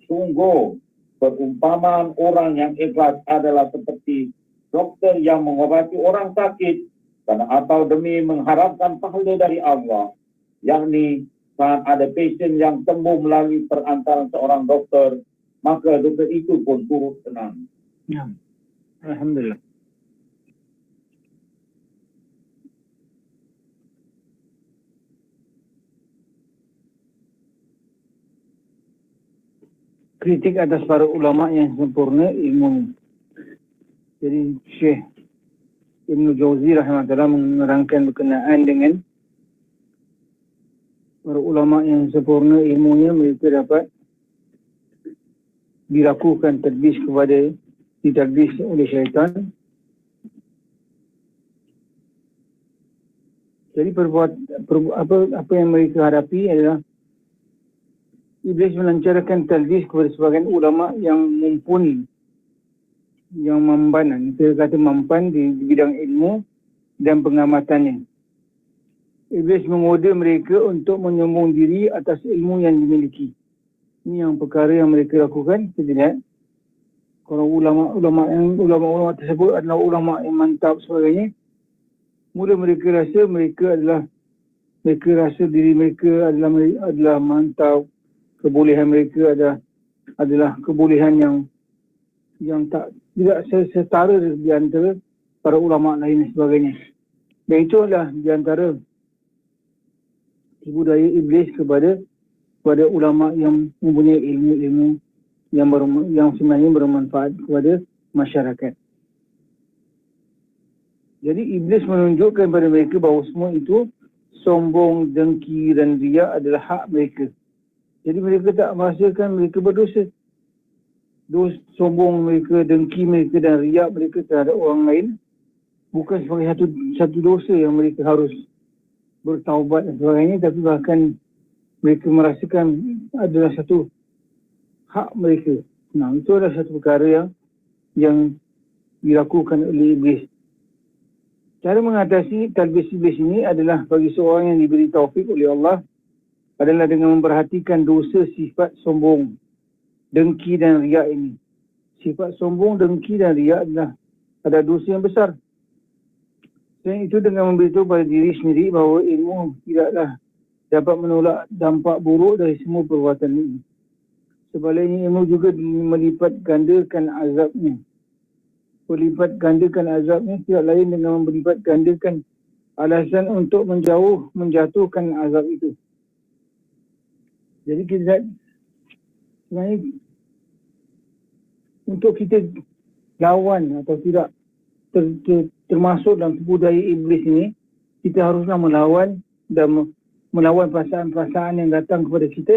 Sungguh, perumpamaan orang yang ikhlas adalah seperti dokter yang mengobati orang sakit karena atau demi mengharapkan pahala dari Allah, yakni saat ada pasien yang sembuh melalui perantaraan seorang dokter, maka dokter itu pun turut senang. Ya. Alhamdulillah. Kritik atas para ulama yang sempurna ilmu. Jadi Syekh Ibn Jauzi rahimahullah menerangkan berkenaan dengan para ulama yang sempurna ilmunya, mereka dapat dilakukan tadbis kepada ditadbis oleh syaitan. Jadi apa yang mereka hadapi adalah Iblis melancarkan tadbis kepada sebagian ulama yang mumpuni, yang mampan. Kita kata mampan di bidang ilmu dan pengamatannya. Iblis menggoda mereka untuk menyombong diri atas ilmu yang dimiliki. Ini yang perkara yang mereka lakukan. Kita lihat kalau ulama tersebut adalah ulama yang mantap sebagainya, mula mereka rasa diri mereka adalah mantap. Kebolehan mereka adalah kebolehan yang tidak setara di antara para ulama lain dan sebagainya. Dan itu adalah di antara budaya iblis kepada ulama yang mempunyai ilmu yang sebenarnya bermanfaat kepada masyarakat. Jadi iblis menunjukkan kepada mereka bahawa semua itu sombong, dengki dan riya adalah hak mereka. Jadi mereka tak merasakan mereka berdosa. Sombong mereka, dengki mereka dan riya mereka terhadap orang lain bukan sebagai satu dosa yang mereka harus bertaubat dan sebagainya, tapi bahkan mereka merasakan adalah satu hak mereka. Nah, itu adalah satu perkara yang dilakukan oleh iblis. Cara mengatasi talbis iblis ini adalah bagi seorang yang diberi taufik oleh Allah adalah dengan memperhatikan dosa sifat sombong, dengki dan riya ini. Sifat sombong, dengki dan riya adalah dosa yang besar. Dan itu dengan memberitahu pada diri sendiri bahawa ilmu tidaklah dapat menolak dampak buruk dari semua perbuatan ini. Sebaliknya ilmu juga melipat gandakan azabnya. Melipat gandakan azabnya tidak lain dengan melipat gandakan alasan untuk menjatuhkan azab itu. Jadi kita sebenarnya untuk kita lawan atau tidak termasuk dalam budaya iblis ini, kita haruslah melawan dan melawan perasaan-perasaan yang datang kepada kita,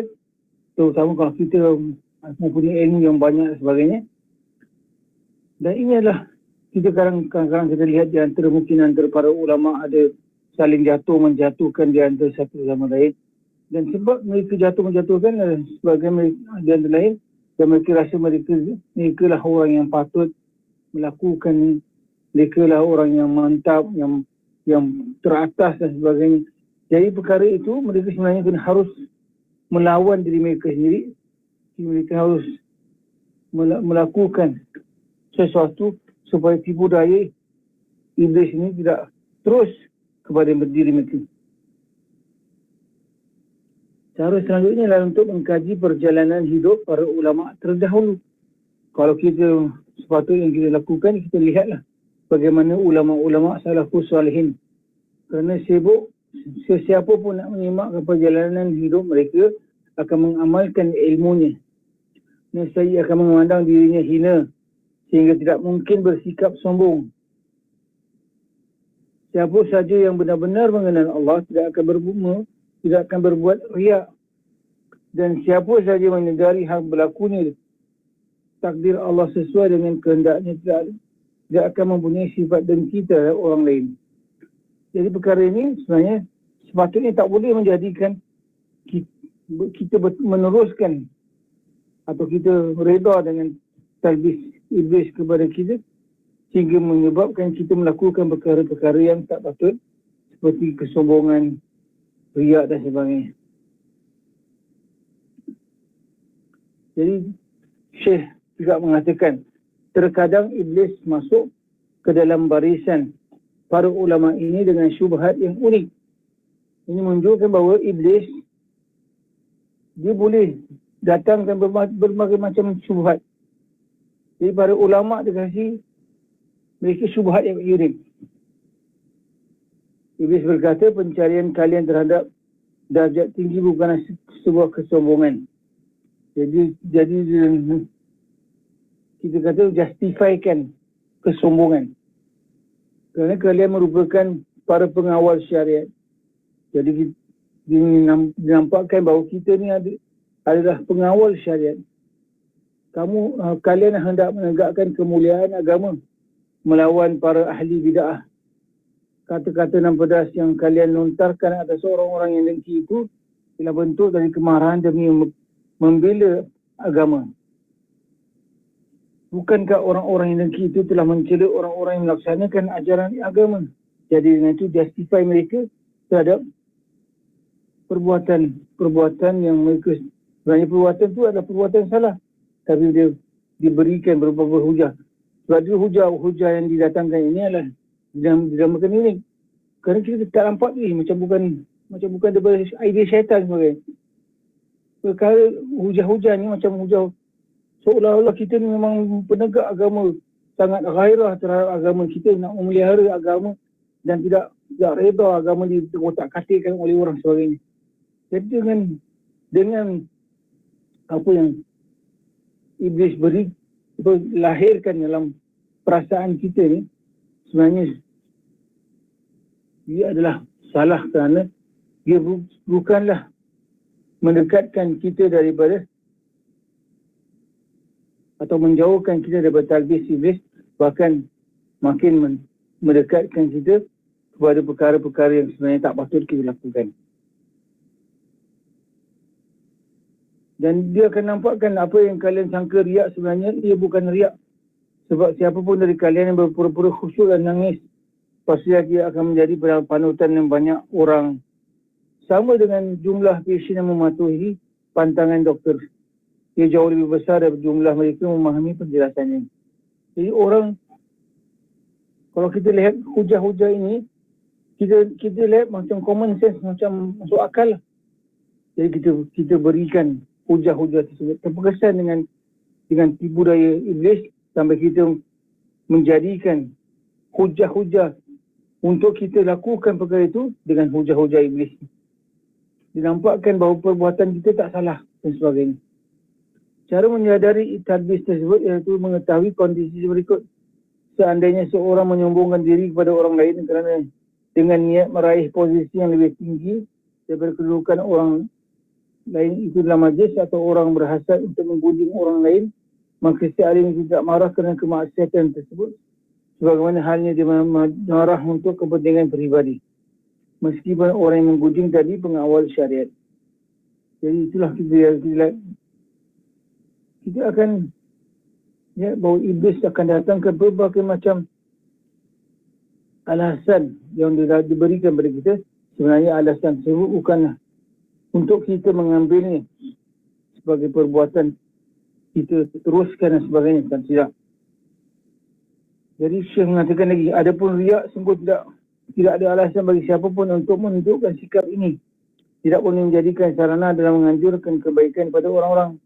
terutama kalau kita mempunyai ilmu yang banyak dan sebagainya. Dan ini adalah kita kadang-kadang kita lihat di antara para ulama ada saling menjatuhkan di antara satu sama lain. Dan sebab mereka menjatuhkan sebagai mereka lain, dan mereka rasa mereka lah orang yang patut melakukan, mereka lah orang yang mantap, yang teratas dan sebagainya. Jadi perkara itu mereka sebenarnya harus melawan diri mereka sendiri. Mereka harus melakukan sesuatu supaya tipu daya iblis ini tidak terus kepada diri mereka. Cara selanjutnya adalah untuk mengkaji perjalanan hidup para ulama terdahulu. Kalau kita sepatutnya yang kita lakukan, kita lihatlah bagaimana ulama-ulama salafus salihin. Kerana sibuk, sesiapa pun nak menyimak perjalanan hidup mereka akan mengamalkan ilmunya. Nescaya akan memandang dirinya hina sehingga tidak mungkin bersikap sombong. Siapa saja yang benar-benar mengenal Allah tidak akan berbuat riak. Dan siapa saja menyedari hal berlakunya takdir Allah sesuai dengan kehendaknya, tidak akan mempunyai sifat dengki terhadap orang lain. Jadi perkara ini sebenarnya sepatutnya tak boleh menjadikan kita meneruskan atau kita reda dengan talbis iblis kepada kita sehingga menyebabkan kita melakukan perkara-perkara yang tak patut seperti kesombongan, riak dan sebagainya. Jadi Syekh juga mengatakan terkadang iblis masuk ke dalam barisan para ulama ini dengan syubhat yang unik. Ini menunjukkan bahawa iblis dia boleh datangkan berbagai macam syubhat. Jadi para ulama dia kasih mereka syubhat yang unik. Iblis berkata pencarian kalian terhadap darjat tinggi bukanlah sebuah kesombongan. Jadi kita kata justifikan kesombongan. Kerana kalian merupakan para pengawal syariat. Jadi dinampakkan bahawa kita ni adalah pengawal syariat. Kalian hendak menegakkan kemuliaan agama melawan para ahli bid'ah. Kata-kata dan pedas yang kalian lontarkan atas orang-orang yang dengki itu ialah bentuk dari kemarahan demi membela agama. Bukankah orang-orang yang dengki itu telah mencela orang-orang yang melaksanakan ajaran agama? Jadi dengan itu justify mereka terhadap perbuatan yang mereka sebenarnya perbuatan itu adalah perbuatan salah. Tapi dia diberikan berbagai hujah. Sebab itu hujah yang didatangkan ini adalah dinamakan unik. Kerana kita tak nampak ni macam bukan daripada idea syaitan sebenarnya. Perkara hujah-hujah ni macam hujah seolah-olah kita ni memang penegak agama, sangat gairah terhadap agama kita, nak memelihara agama dan tidak reda agama dikotak-katikkan oleh orang sebagainya. Jadi dengan apa yang iblis lahirkan dalam perasaan kita ni, sebenarnya dia adalah salah kerana dia bukanlah mendekatkan kita daripada atau menjauhkan kita daripada talbis iblis, bahkan makin mendekatkan kita kepada perkara-perkara yang sebenarnya tak patut kita lakukan. Dan dia akan nampakkan apa yang kalian sangka riak sebenarnya ia bukan riak. Sebab siapa pun dari kalian yang berpura-pura khusyuk dan nangis, pasti dia akan menjadi panutan yang banyak orang. Sama dengan jumlah pasien yang mematuhi pantangan doktor. Ia jauh lebih besar daripada jumlah mereka memahami penjelasannya. Jadi orang, kalau kita lihat hujah-hujah ini, kita lihat macam common sense, macam masuk akal lah. Jadi kita berikan hujah-hujah tersebut terkesan dengan tipu daya iblis sampai kita menjadikan hujah-hujah untuk kita lakukan perkara itu dengan hujah-hujah iblis. Dinampakkan bahawa perbuatan kita tak salah dan sebagainya. Cara menyadari talbis tersebut iaitu mengetahui kondisi berikut. Seandainya seorang menyombongkan diri kepada orang lain kerana dengan niat meraih posisi yang lebih tinggi daripada kedudukan orang lain itu dalam majlis, atau orang berhasad untuk menggunjing orang lain, maka si alim itu tidak marah kerana kemaksiatan tersebut sebagaimana halnya dia marah untuk kepentingan peribadi, meskipun orang yang menggunjing tadi pengawal syariat. Jadi itulah kita akan bahawa iblis akan datang ke berbagai macam alasan yang diberikan kepada kita. Sebenarnya alasan tersebut bukanlah untuk kita mengambilnya sebagai perbuatan kita teruskan dan sebagainya, dan tidak. Jadi Syekh mengatakan lagi, adapun riak sungguh tidak ada alasan bagi siapa pun untuk menunjukkan sikap ini. Tidak boleh menjadikan sarana dalam menganjurkan kebaikan pada orang-orang.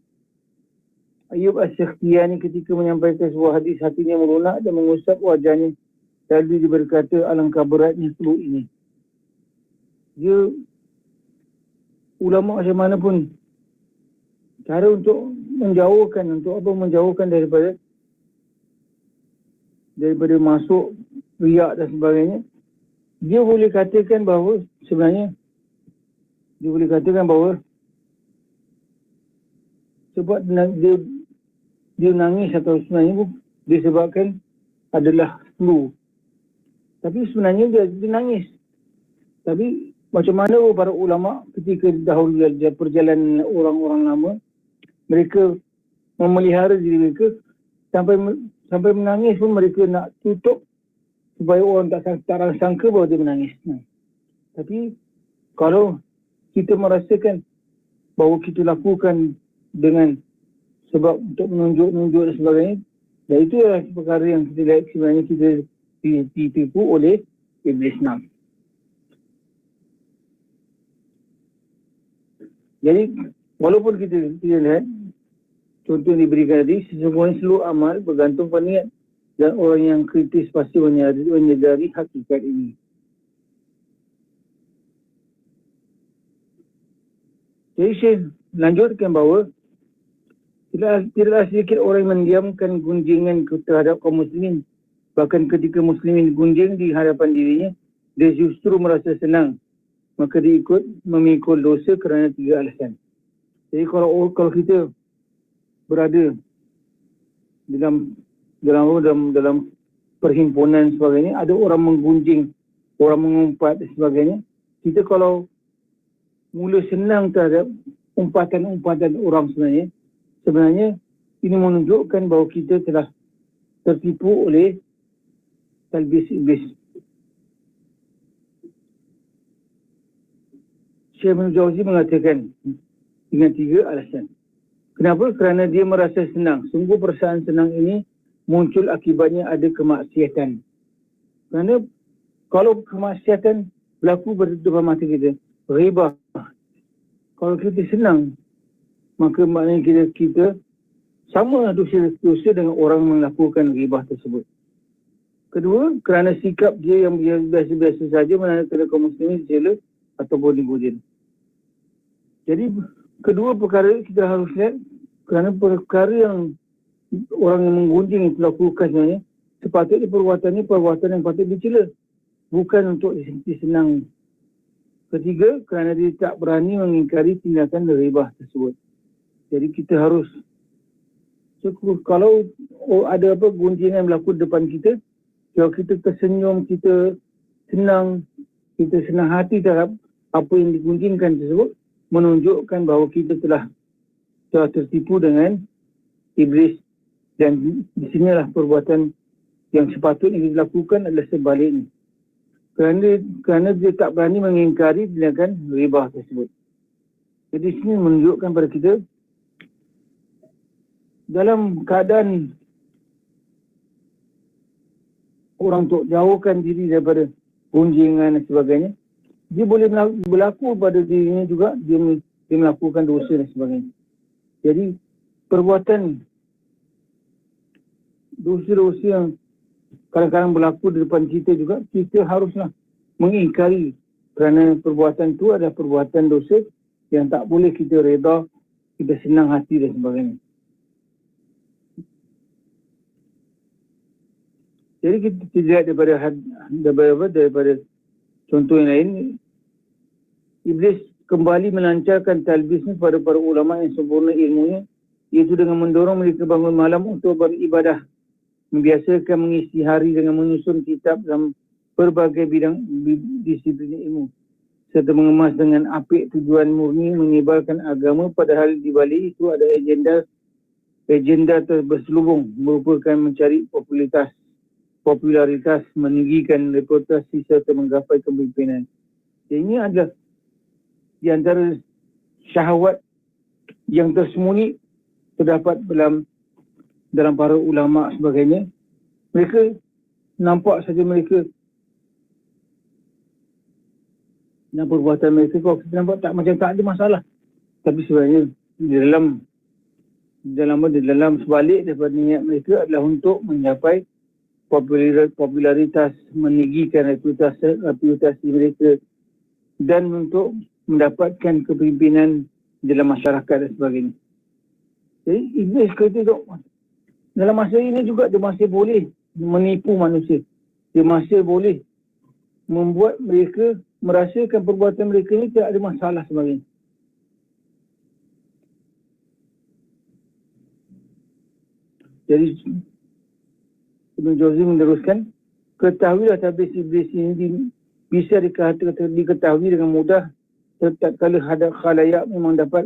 Ayub As-Sakhtiyani ketika menyampaikan sebuah hadis, hatinya melunak dan mengusap wajahnya. Lalu dia berkata, alangkah beratnya flu ini. Dia ulama macam mana pun cara untuk menjauhkan daripada masuk riak dan sebagainya. Dia boleh katakan bahawa sebab dia nangis atau sebenarnya disebabkan adalah flu. Tapi sebenarnya dia nangis. Tapi macam mana para ulama ketika dahulu perjalanan orang-orang lama, mereka memelihara diri mereka sampai menangis pun mereka nak tutup supaya orang tak sangka bahawa dia menangis. Tapi kalau kita merasakan bahawa kita lakukan dengan sebab untuk menunjuk dan sebagainya, dan itu adalah perkara yang kita lihat sebenarnya kita ditipu oleh iblis nam. Jadi walaupun kita lihat contoh yang diberikan tadi, sesungguhnya seluruh amal bergantung pada niat, dan orang yang kritis pasti menyadari hakikat ini. Jadi saya lanjutkan bahawa tidaklah sedikit orang yang mendiamkan gunjingan terhadap kaum muslimin. Bahkan ketika muslimin gunjing di hadapan dirinya, dia justru merasa senang. Maka dia memikul dosa kerana 3 alasan. Jadi kalau kita berada dalam perhimpunan sebagainya, ada orang menggunjing, orang mengumpat dan sebagainya, kita kalau mula senang terhadap umpatan-umpatan orang sebenarnya ini menunjukkan bahawa kita telah tertipu oleh talbis iblis. Syekh Ibn Jauzi mengatakan dengan 3 alasan. Kenapa? Kerana dia merasa senang. Sungguh perasaan senang ini muncul akibatnya ada kemaksiatan. Kerana kalau kemaksiatan berlaku depan mata kita, ghibah, kalau kita senang, maka maknanya kita sama dosa dengan orang melakukan ghibah tersebut. Kedua, kerana sikap dia yang biasa-biasa saja menandakan kaum muslimin dicela ataupun dipuji. Jadi kedua perkara kita harus lihat, kerana perkara yang orang yang menggunjing itu lakukan sebenarnya, sepatutnya perbuatan yang patut dicela, bukan untuk disenangi. Ketiga, kerana dia tak berani mengingkari tindakan ghibah tersebut. Jadi kita harus, kalau ada gunjingan berlaku depan kita, kalau kita tersenyum, kita senang hati terhadap apa yang digunjingkan tersebut, menunjukkan bahawa kita telah tertipu dengan iblis, dan di sinilah perbuatan yang sepatutnya dilakukan adalah sebaliknya. Kerana dia tak berani mengingkari tindakan ghibah tersebut. Jadi sini menunjukkan pada kita dalam keadaan orang untuk jauhkan diri daripada gunjingan dan sebagainya, dia boleh berlaku pada dirinya juga, dia melakukan dosa dan sebagainya. Jadi perbuatan dosa-dosa yang kadang-kadang berlaku di depan kita juga, kita haruslah mengingkari, kerana perbuatan itu adalah perbuatan dosa yang tak boleh kita reda, kita senang hati dan sebagainya. Jadi kita lihat daripada contoh yang lain, iblis kembali melancarkan talbisnya pada para ulama yang sempurna ilmunya, iaitu dengan mendorong mereka bangun malam untuk beribadah, membiasakan mengisi hari dengan menyusun kitab dalam berbagai bidang disiplin ilmu, serta mengemas dengan apik tujuan murni menyebarkan agama, padahal di balik itu ada agenda terselubung, merupakan mencari popularitas, meninggikan reputasi serta menggapai kepimpinan. Jadi ini adalah di antara syahwat yang tersembunyi terdapat dalam para ulama sebagainya. Mereka nampak saja mereka dan perbuatan mereka, kalau kita nampak tak macam tak ada masalah. Tapi sebenarnya di dalam sebalik daripada niat mereka adalah untuk mencapai popularitas, meninggikan reputasi mereka dan untuk mendapatkan kepimpinan dalam masyarakat dan sebagainya. Jadi Iblis kata tu, dalam masa ini juga dia masih boleh menipu manusia. Dia masih boleh membuat mereka merasakan perbuatan mereka ini tidak ada masalah sebagainya. Jadi Ibn Jauzi meneruskan, ketahuilah talbis iblis ini bisa diketahui dengan mudah setiap kali hadap khalayak memang dapat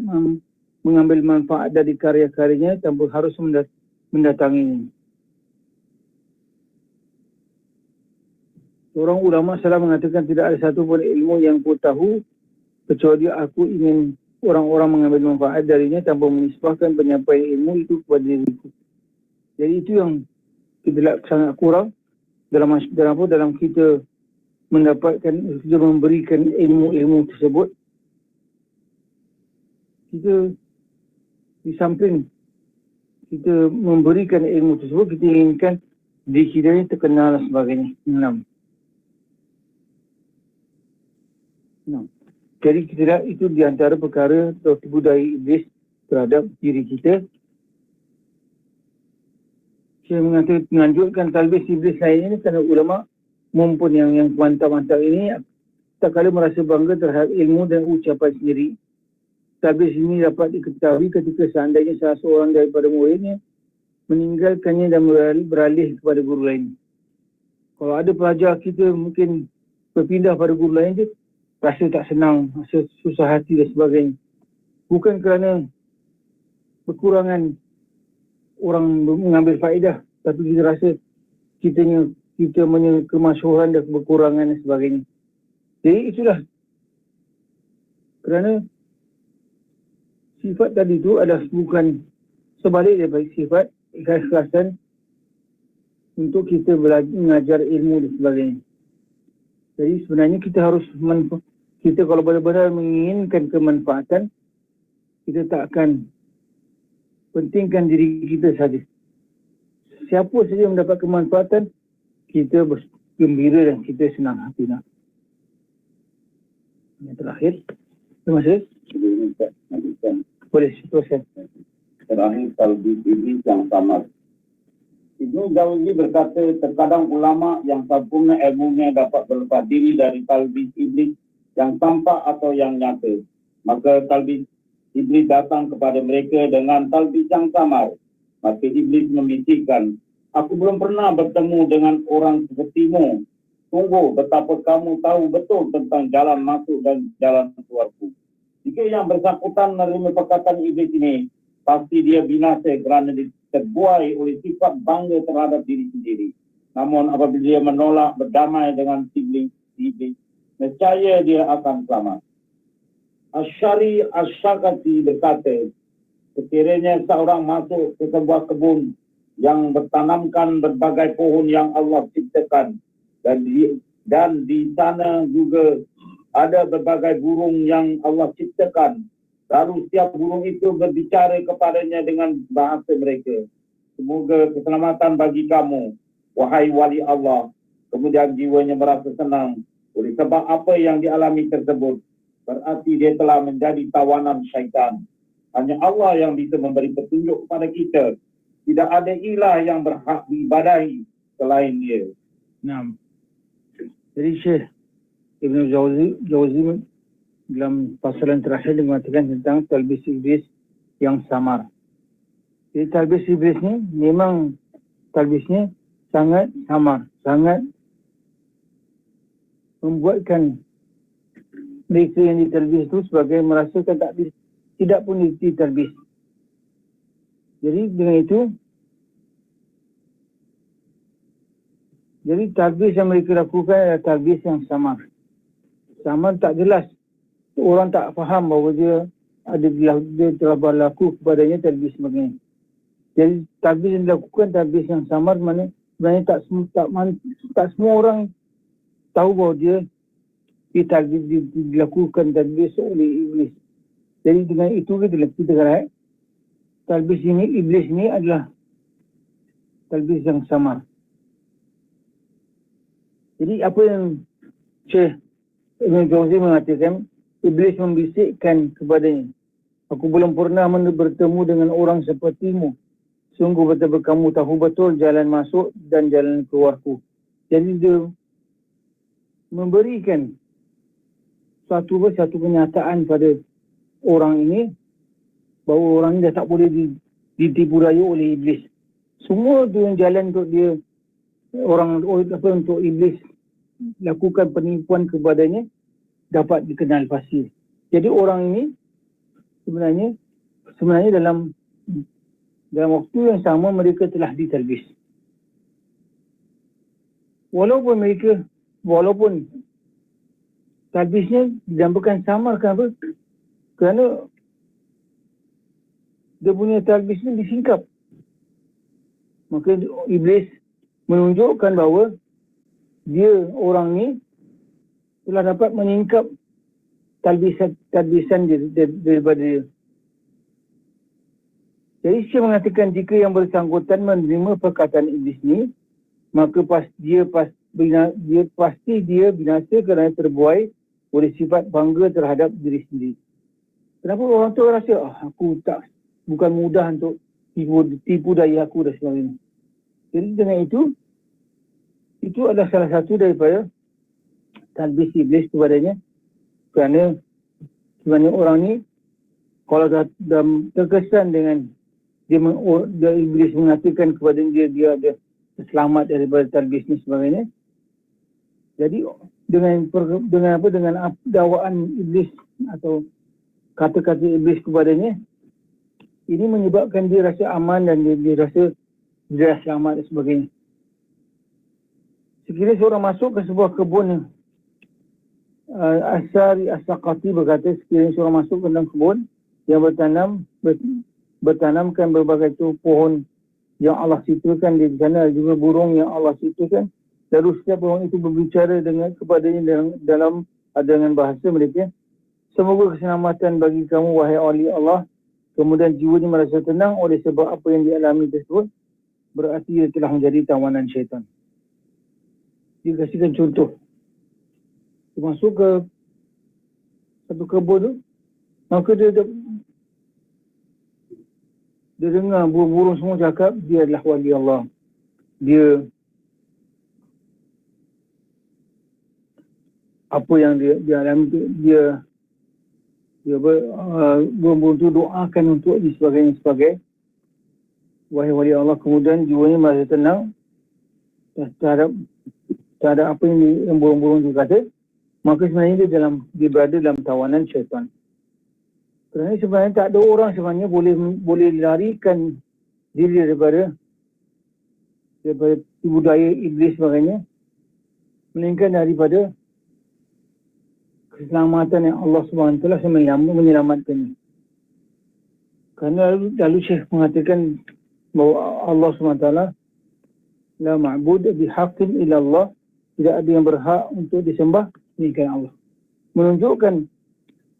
mengambil manfaat dari karya-karyanya tanpa harus mendatanginya. Seorang ulama salah mengatakan tidak ada satu pun ilmu yang ku tahu kecuali aku ingin orang-orang mengambil manfaat darinya tanpa menisbahkan penyampaian ilmu itu kepada diriku. Jadi itu yang kita sangat kurang dalam kita mendapatkan, kita memberikan ilmu-ilmu tersebut. Kita di samping kita memberikan ilmu tersebut, kita inginkan diri kita ini terkenal dan sebagainya. 6. Jadi kita itu di antara perkara atau budaya iblis terhadap diri kita. Saya menganjurkan talbis iblis lain ini kerana ulama mumpun yang mantap-mantap ini tak kala merasa bangga terhadap ilmu dan ucapan sendiri. Talbis ini dapat diketahui ketika seandainya salah seorang daripada muridnya meninggalkannya dan beralih kepada guru lain. Kalau ada pelajar kita mungkin berpindah pada guru lain, dia rasa tak senang, rasa susah hati dan sebagainya. Bukan kerana kekurangan orang mengambil faedah, tapi kita rasa kita punya kemasyhuran dan kekurangan dan sebagainya. Jadi itulah kerana sifat tadi itu adalah bukan sebalik daripada sifat keikhlasan untuk kita mengajar ilmu dan sebagainya. Jadi sebenarnya kita harus kita kalau benar-benar menginginkan kemanfaatan, kita tak akan pentingkan diri kita saja. Siapa saja yang mendapat kemanfaatan, kita bergembira dan kita senang hati. Yang terakhir, terima kasih. Boleh, teruskan. Terakhir, talbis iblis yang sama. Ibnu Jauzi berkata, terkadang ulama yang sempurna ilmunya dapat berlepas diri dari talbis iblis yang tampak atau yang nyata. Maka talbis iblis datang kepada mereka dengan talbis yang samar. Maka iblis membisikkan, aku belum pernah bertemu dengan orang sepertimu. Sungguh betapa kamu tahu betul tentang jalan masuk dan jalan keluarku. Jika yang bersangkutan menerima perkataan iblis ini, pasti dia binasa kerana terbuai oleh sifat bangga terhadap diri sendiri. Namun apabila dia menolak berdamai dengan iblis, nescaya dia akan selamat. Asy'ari Asy-Syakati berkata, sekiranya seorang masuk ke sebuah kebun yang bertanamkan berbagai pohon yang Allah ciptakan dan di sana juga ada berbagai burung yang Allah ciptakan. Lalu setiap burung itu berbicara kepadanya dengan bahasa mereka. Semoga keselamatan bagi kamu, wahai wali Allah. Kemudian jiwanya merasa senang oleh sebab apa yang dialami tersebut. Berarti dia telah menjadi tawanan syaitan. Hanya Allah yang bisa memberi petunjuk kepada kita. Tidak ada ilah yang berhak diibadahi selain dia. Jadi Syekh Ibn Jauzi dalam pasaran terakhir dia mengatakan tentang talbis iblis yang samar. Jadi talbis iblis ni memang talbisnya sangat samar, sangat membuatkan mereka yang ditalbis itu sebagai merasakan tidak pun ditalbis. Jadi dengan itu, jadi talbis yang mereka lakukan adalah talbis yang samar. Samar tak jelas. Orang tak faham bahawa dia telah berlaku kepadanya talbis sebagainya. Jadi talbis yang dilakukan talbis yang samar, mana sebenarnya tak semua orang tahu bahawa dia dilakukan talbis oleh iblis. Jadi dengan itu kita kata talbis ini, iblis ini adalah talbis yang sama. Jadi apa yang Syekh Ibn Jauzi mengatakan, iblis membisikkan kepadanya, aku belum pernah bertemu dengan orang sepertimu. Sungguh betul kamu tahu betul jalan masuk dan jalan keluarku. Jadi dia memberikan satu kenyataan pada orang ini bahawa orang ini dah tak boleh ditipu daya oleh iblis. Semua tu yang jalan untuk dia untuk iblis lakukan penipuan kepadanya dapat dikenal pasti. Jadi orang ini sebenarnya dalam waktu yang sama mereka telah ditalbis. Walaupun talbisnya dinamakan samar, kenapa? Kerana dia punya talbis ni disingkap. Maka iblis menunjukkan bahawa orang ni telah dapat menyingkap talbisan daripada dia. Jadi saya mengatakan jika yang bersangkutan menerima perkataan iblis ni, maka pasti dia binasa kerana terbuai oleh sifat bangga terhadap diri sendiri. Kenapa orang tu rasa bukan mudah untuk tipu daya aku dan sebagainya. Jadi dengan itu adalah salah satu daripada talbis iblis kepadanya. Kerana sebenarnya orang ni kalau dah terkesan dengan dia iblis mengatakan kepada dia ada selamat daripada talbis ni sebagainya. Jadi dengan dakwaan iblis atau kata-kata iblis kepadanya, ini menyebabkan dia rasa aman dan dia rasa dia selamat dan sebagainya. Sekiranya seorang masuk ke sebuah kebun, Asy'ari As-Saqafi berkata, sekiranya seorang masuk ke dalam kebun yang bertanamkan berbagai pohon yang Allah ciptakan di sana, juga burung yang Allah ciptakan, lalu setiap orang itu berbicara kepadanya dengan bahasa mereka, semoga keselamatan bagi kamu wahai awliya Allah. Kemudian jiwanya merasa tenang oleh sebab apa yang dialami tersebut, berarti dia telah menjadi tawanan syaitan. Dia kasihkan contoh. Dia masuk ke satu kebun tu, maka dia dengar burung-burung semua cakap dia adalah wali Allah. Dia apa yang dia alami tu, burung-burung tu doakan untuk dia sebagainya. Wahai wali Allah. Kemudian jiwanya merasa tenang terhadap apa yang burung-burung tu kata. Maka sebenarnya dia berada dalam tawanan syaitan. Kerana sebenarnya tak ada orang sebenarnya boleh larikan diri daripada tipu daya iblis sebagainya, melainkan daripada keselamatan yang Allah SWT menyelamatkannya. Kerana lalu Syekh mengatakan bahawa Allah SWT la ma'bud bihaqqin illa Allah, tidak ada yang berhak untuk disembah melainkan Allah. Menunjukkan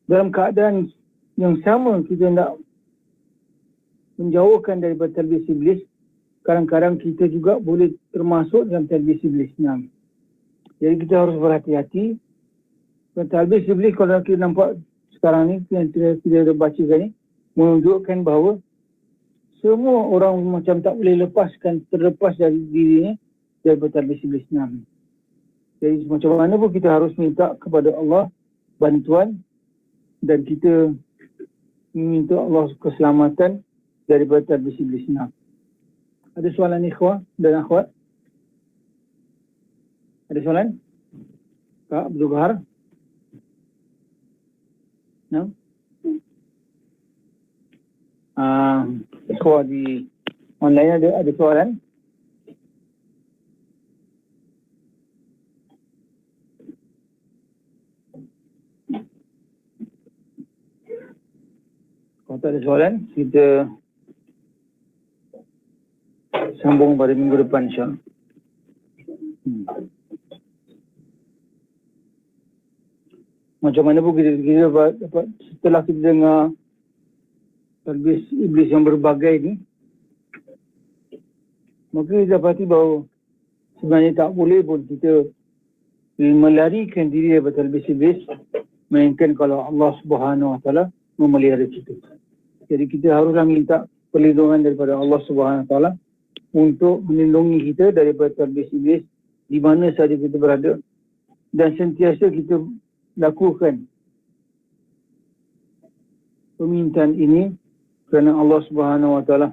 dalam keadaan yang sama kita nak menjauhkan daripada talbis iblis, kadang-kadang kita juga boleh termasuk dalam talbis iblis. Jadi kita harus berhati-hati. Talbis iblis kalau kita nampak sekarang ni, yang kita ada bacakan ni, menunjukkan bahawa semua orang macam tak boleh terlepas dari dirinya daripada talbis iblis. Jadi macam mana pun kita harus minta kepada Allah bantuan, dan kita meminta Allah keselamatan daripada talbis iblis. Ada soalan ikhwah dan akhwat? Ada soalan? Kak Abdul Bahar? No? Ikhwah di online ada soalan? Kalau tak ada soalan, kita sambung pada minggu depan insyaAllah. Macam mana pun kita dapat setelah kita dengar talbis iblis yang berbagai ni, maka kita dapati bahawa sebenarnya tak boleh pun kita melarikan diri daripada talbis iblis, melainkan kalau Allah Subhanahu Wa Taala memelihara kita. Jadi kita haruslah minta perlindungan daripada Allah Subhanahu Wa Taala untuk melindungi kita daripada talbis iblis di mana sahaja kita berada, dan sentiasa kita lakukan permintaan ini kerana Allah Subhanahu Wa Taala.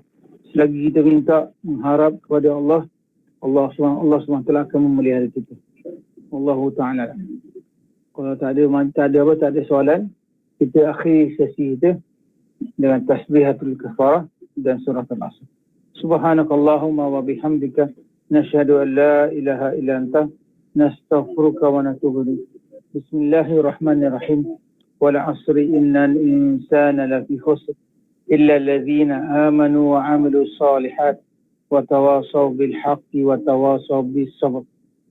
Selagi kita minta mengharap kepada Allah, Allah Subhanahu Wa Taala akan memelihara kita. Allahu Taala. Kalau tak ada soalan, kita akhiri sesi kita dengan tasbihatul kafarah dan surah Al-Asr. Subhanakallahumma wa bihamdika nashhadu an la ilaha illa anta nastaghfiruka wa natubu ilaik. Bismillahirrahmanirrahim. Wal 'asri innal insana lafi khusr illa alladhina amanu wa 'amilus solihat wa tawasaw bil haqqi wa tawasaw bis sabr.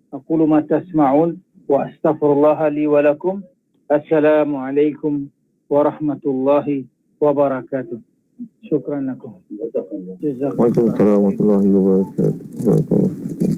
Aqulu ma tasma'un wa astaghfirullaha li wa lakum. Assalamu alaikum warahmatullahi wabarakatuh. Syukran lakum. Jazakumullah. Waalaikumsalam warahmatullahi wabarakatuh.